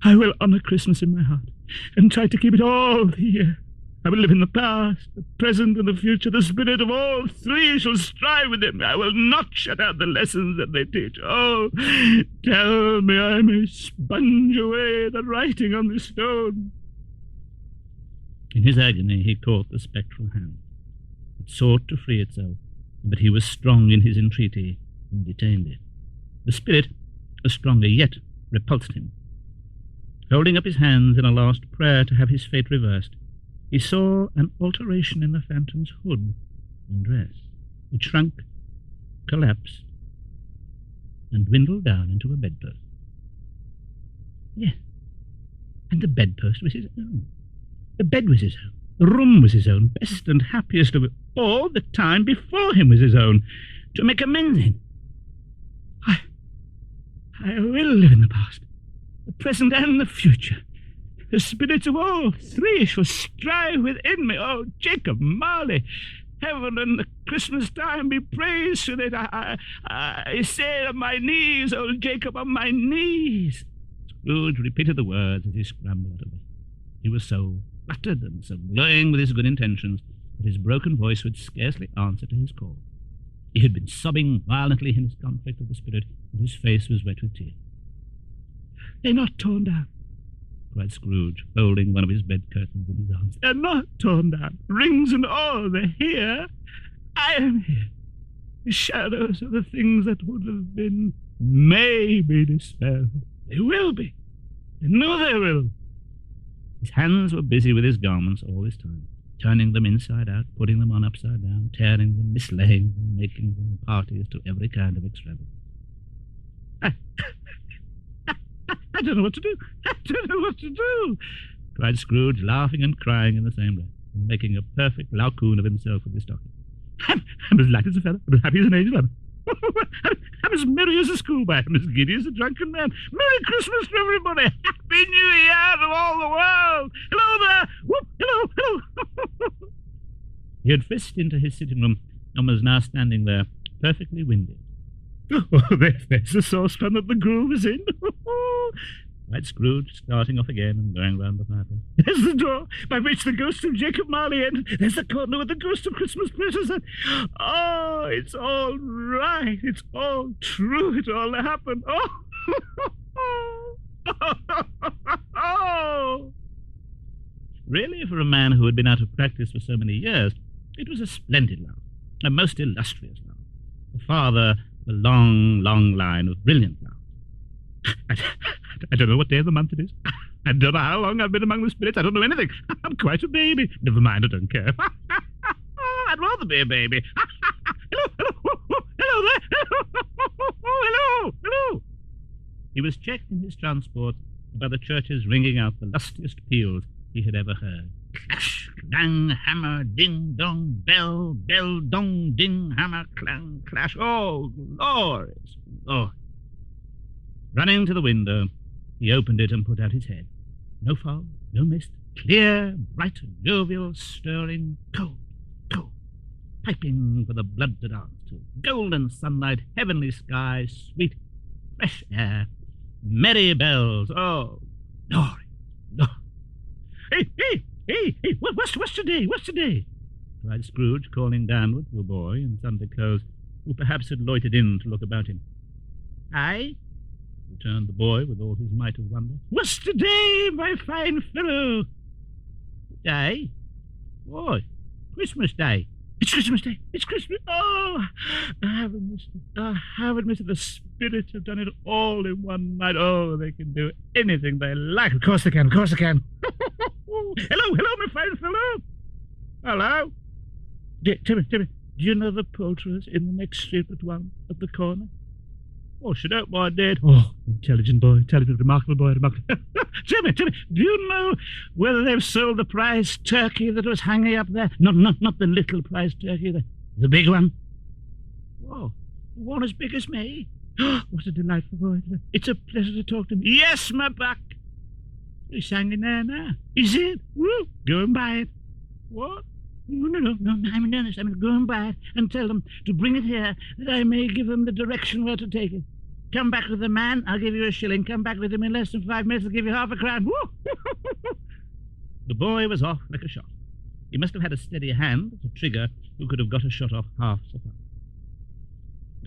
"I will honour Christmas in my heart, and try to keep it all the year. I will live in the past, the present, and the future. The spirit of all three shall strive with them. I will not shut out the lessons that they teach. Oh, tell me I may sponge away the writing on this stone." In his agony he caught the spectral hand. It sought to free itself, but he was strong in his entreaty and detained it. The spirit, stronger yet, repulsed him. Holding up his hands in a last prayer to have his fate reversed, he saw an alteration in the phantom's hood and dress. It shrunk, collapsed, and dwindled down into a bedpost. Yes, and the bedpost was his own. The bed was his own. The room was his own. Best and happiest of it. All the time before him was his own, to make amends in. I will live in the past, the present, and the future. The spirits of all three shall strive within me. Oh, Jacob Marley, heaven and the Christmas time be praised, so that I say on my knees, oh, Jacob, on my knees." Scrooge repeated the words as he scrambled out of bed. He was so fluttered and so glowing with his good intentions that his broken voice would scarcely answer to his call. He had been sobbing violently in his conflict with the spirit, and his face was wet with tears. "They're not torn down," cried Scrooge, folding one of his bed curtains in his arms. "They're not torn down. Rings and all, they're here. I am here. The shadows of the things that would have been may be dispelled. They will be. I know they will. His hands were busy with his garments all this time, turning them inside out, putting them on upside down, tearing them, mislaying them, making them parties to every kind of extravagance. I don't know what to do. I don't know what to do, cried Scrooge, laughing and crying in the same breath, and making a perfect loukoon of himself with his stocking. I'm as light as a feather, I'm as happy as an angel. I'm as merry as a schoolboy, I'm as giddy as a drunken man. Merry Christmas to everybody! Happy New Year to all the world! Hello there! Whoop! Hello! Hello! He had frisked into his sitting room and was now standing there, perfectly windy. Oh, there's the saucepan that the gruel was in, cried Scrooge, starting off again and going round the fireplace. There's the door by which the ghost of Jacob Marley entered. There's the corner with the ghost of Christmas presents. Oh, it's all right. It's all true. It all happened. Oh! Really, for a man who had been out of practice for so many years, it was a splendid laugh, a most illustrious laugh. The father, a long, long line of brilliant laughs. I don't know what day of the month it is. I don't know how long I've been among the spirits. I don't know anything. I'm quite a baby. Never mind, I don't care. I'd rather be a baby. Hello there. Hello. He was checked in his transport by the churches ringing out the lustiest peals he had ever heard. Clash, clang, hammer, ding, dong, bell, bell, dong, ding, hammer, clang, clash. Oh, glorious, glorious. Running to the window, he opened it and put out his head. No fog, no mist, clear, bright, jovial, stirring, cold, cold, piping for the blood to dance to, golden sunlight, heavenly sky, sweet, fresh air, merry bells. Oh, glory, glory. Hey, what's today? What's today? Cried Scrooge, calling downward to a boy in Sunday clothes, who perhaps had loitered in to look about him. Aye, returned the boy with all his might of wonder. What's today, my fine fellow? Day? Why, Christmas Day. It's Christmas Day. It's Christmas. Oh, I haven't missed it. I haven't missed it. The spirits have done it all in one night. Oh, they can do anything they like. Of course they can. Of course they can. Hello, my fine fellow. Hello. Timmy, do you know the poulterers in the next street but one at the corner? Oh, she don't mind dead. Oh, intelligent boy, remarkable boy, remarkable. Timmy, do you know whether they've sold the prize turkey that was hanging up there? Not the little prize turkey, the big one. Oh, the one as big as me. What a delightful boy. It's a pleasure to talk to him. Yes, my buck. He's hanging there now. Is it? Woo, go and buy it. What? No, I'm in earnest. I'm going to go and buy it and tell them to bring it here, that I may give them the direction where to take it. Come back with the man, I'll give you a shilling. Come back with him in less than 5 minutes, I'll give you half a crown. Woo! The boy was off like a shot. He must have had a steady hand at a trigger who could have got a shot off half so far.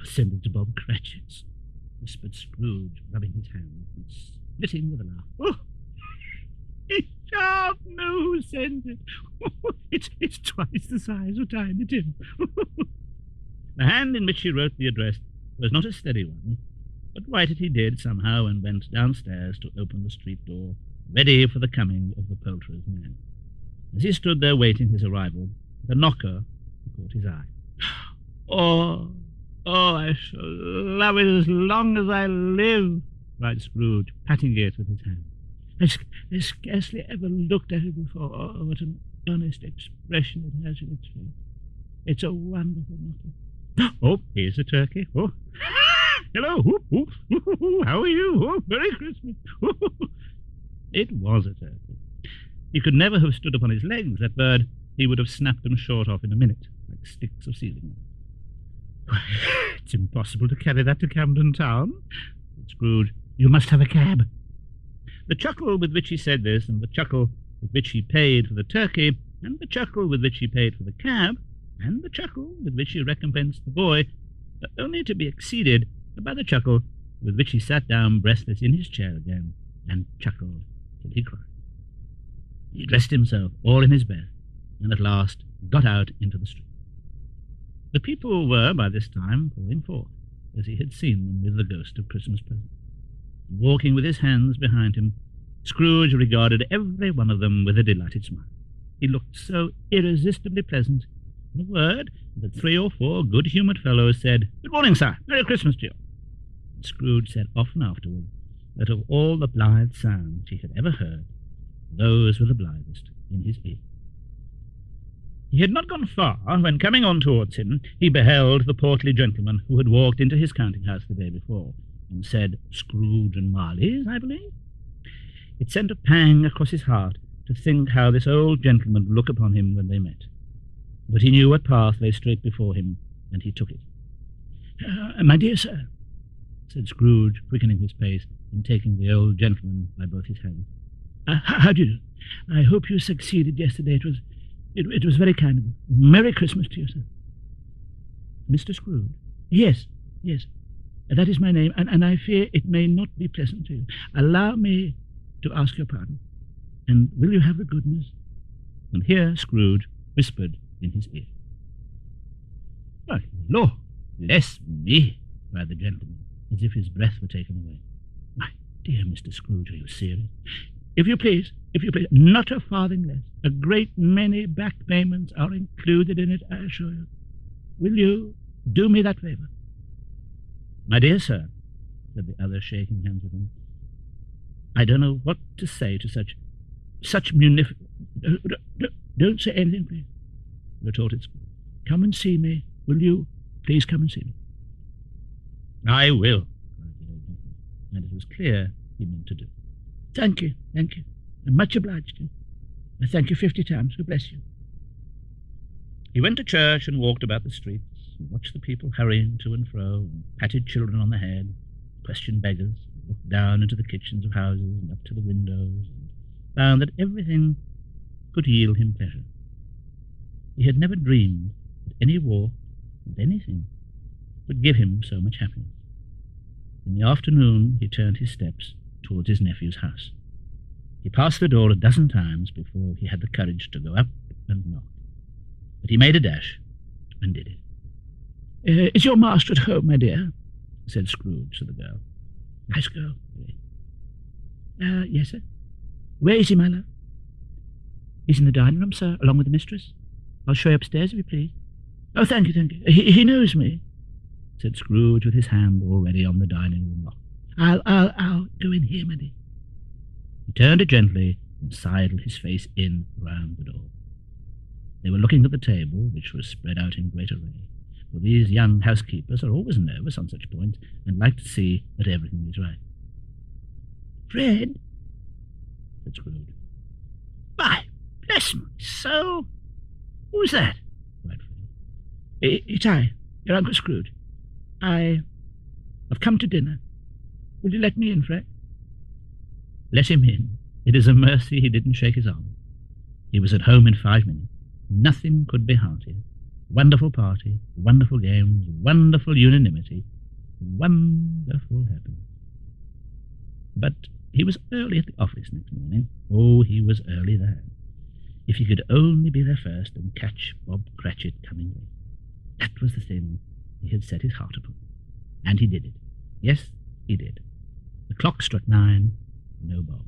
Send it to Bob Cratchit's, whispered Scrooge, rubbing his hands and splitting with a laugh. Oh! He shan't know who sent it. It's twice the size of Tiny Tim. The hand in which he wrote the address was not a steady one, but write it he did somehow and went downstairs to open the street door, ready for the coming of the poulterer's man. As he stood there waiting his arrival, the knocker caught his eye. Oh, I shall love it as long as I live, cried Scrooge, patting it with his hand. I scarcely ever looked at it before. Oh, what an honest expression it has in its face. It's a wonderful knocker. Oh, here's a turkey. Oh, hello. How are you? Oh, Merry Christmas. It was a turkey. He could never have stood upon his legs, that bird. He would have snapped them short off in a minute, like sticks of sealing. It's impossible to carry that to Camden Town, said Scrooge. You must have a cab. The chuckle with which he said this, and the chuckle with which he paid for the turkey, and the chuckle with which he paid for the cab, and the chuckle with which he recompensed the boy, were only to be exceeded by the chuckle with which he sat down breathless in his chair again, and chuckled till he cried. He dressed himself all in his best, and at last got out into the street. The people were by this time pouring forth. as he had seen them with the ghost of Christmas present. Walking with his hands behind him, Scrooge regarded every one of them with a delighted smile. He looked so irresistibly pleasant, in a word, that 3 or 4 good-humoured fellows said, "Good morning, sir. Merry Christmas to you." And Scrooge said often afterward that of all the blithe sounds he had ever heard, those were the blithest in his ear. He had not gone far when, coming on towards him, he beheld the portly gentleman who had walked into his counting-house the day before, and said, "Scrooge and Marley's, I believe?" It sent a pang across his heart to think how this old gentleman would look upon him when they met. But he knew what path lay straight before him, and he took it. "My dear sir," said Scrooge, quickening his pace and taking the old gentleman by both his hands. "How do you do? I hope you succeeded yesterday. It was very kind of you. Merry Christmas to you, sir." "Mr. Scrooge?" Yes. That is my name, and I fear it may not be pleasant to you. Allow me to ask your pardon. And will you have the goodness?" And here Scrooge whispered in his ear. "Oh, Lord, bless me," cried the gentleman, as if his breath were taken away. "My dear Mr. Scrooge, are you serious?" If you please, not a farthing less. A great many back payments are included in it, I assure you. Will you do me that favour?" "My dear sir," said the other, shaking hands with him, "I don't know what to say to such munificent—" Don't say anything, please," retorted Scrooge. "Come and see me. Will you please come and see me?" "I will," cried the old gentleman, and it was clear he meant to do. Thank you. I'm much obliged to you. I thank you 50 times. God bless you." He went to church and walked about the streets, and watched the people hurrying to and fro, and patted children on the head, questioned beggars, and looked down into the kitchens of houses and up to the windows, and found that everything could yield him pleasure. He had never dreamed that any walk and anything could give him so much happiness. In the afternoon he turned his steps towards his nephew's house. He passed the door a dozen times before he had the courage to go up and knock. But he made a dash and did it. "Is your master at home, my dear?" said Scrooge to the girl. "Nice girl." "Yes, sir." "Where is he, my love?" "He's in the dining room, sir, along with the mistress. I'll show you upstairs, if you please." "Oh, thank you. He knows me," said Scrooge, with his hand already on the dining room lock. I'll go in here, my dear." He turned it gently and sidled his face in round the door. They were looking at the table, which was spread out in great array, for these young housekeepers are always nervous on such points, and like to see that everything is right. "Fred," said Scrooge. "Why, bless my soul, who's that?" cried Fred. "It's I, your Uncle Scrooge. I've come to dinner. Will you let me in, Fred?" "Let him in. It is a mercy he didn't shake his arm. He was at home in 5 minutes. Nothing could be heartier. Wonderful party, wonderful games, wonderful unanimity, wonderful happiness." But he was early at the office next morning. Oh, he was early there. If he could only be there first and catch Bob Cratchit coming late. That was the thing he had set his heart upon. And he did it. Yes, he did. The clock struck 9, no Bob.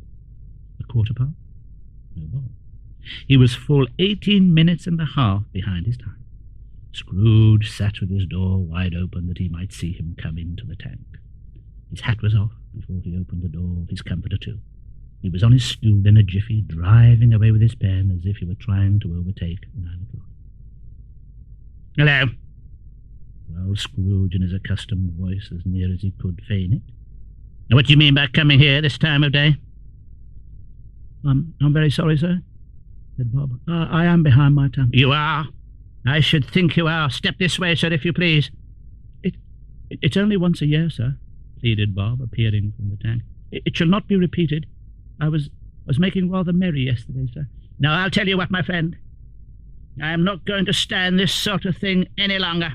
A 1/4 past, no Bob. He was full 18 minutes and a half behind his time. Scrooge sat with his door wide open that he might see him come into the tank. His hat was off before he opened the door, his comforter too. He was on his stool in a jiffy, driving away with his pen as if he were trying to overtake 9 o'clock. "Hello," growled Scrooge in his accustomed voice, as near as he could feign it. "What do you mean by coming here this time of day?" I'm very sorry, sir," said Bob. "I am behind my time." "You are? I should think you are. Step this way, sir, if you please." It's only once a year, sir," pleaded Bob, appearing from the tank. It shall not be repeated. I was making rather merry yesterday, sir." "Now, I'll tell you what, my friend. I am not going to stand this sort of thing any longer.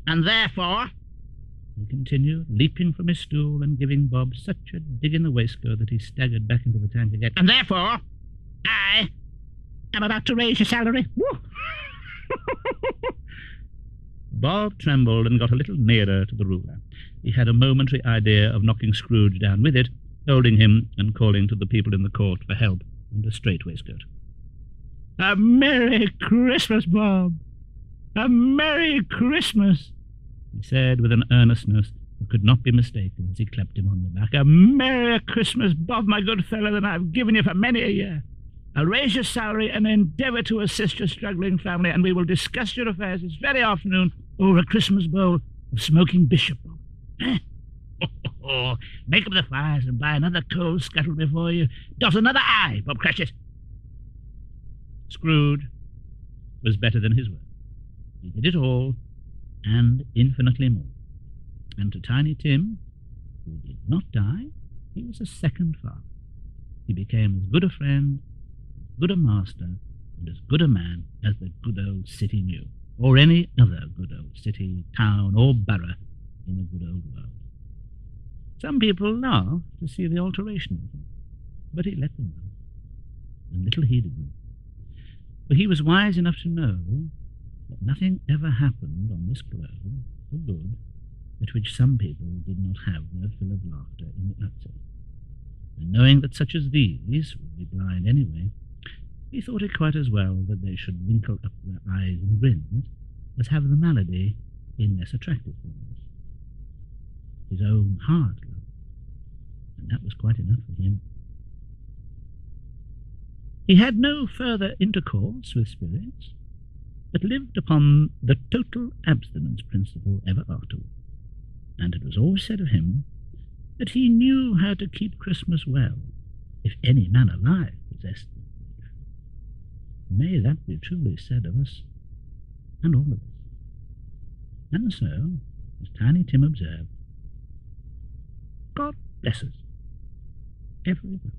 And therefore," he continued, leaping from his stool and giving Bob such a dig in the waistcoat that he staggered back into the tank again, "and therefore, I am about to raise your salary." Bob trembled and got a little nearer to the ruler. He had a momentary idea of knocking Scrooge down with it, holding him and calling to the people in the court for help and a strait waistcoat. "A Merry Christmas, Bob! A Merry Christmas!" he said with an earnestness that could not be mistaken as he clapped him on the back. "A Merry Christmas, Bob, my good fellow, than I've given you for many a year. I'll raise your salary and endeavour to assist your struggling family, and we will discuss your affairs this very afternoon over a Christmas bowl of smoking bishop, Bob. Make up the fires and buy another coal scuttle before you dot another I, Bob Cratchit." Scrooge was better than his word. He did it all, and infinitely more. And to Tiny Tim, who did not die, he was a second father. He became as good a friend, as good a master, and as good a man as the good old city knew, or any other good old city, town, or borough in the good old world. Some people laughed to see the alteration in him, but he let them go, and little heeded them. For he was wise enough to know that nothing ever happened on this globe for good at which some people did not have their fill of laughter in the outset. And knowing that such as these would be blind anyway, he thought it quite as well that they should wrinkle up their eyes and grins as have the malady in less attractive forms. His own heart loved, and that was quite enough for him. He had no further intercourse with spirits, but lived upon the total abstinence principle ever afterward, and it was always said of him that he knew how to keep Christmas well, if any man alive possessed it. May that be truly said of us, and all of us. And so, as Tiny Tim observed, God bless us, every one.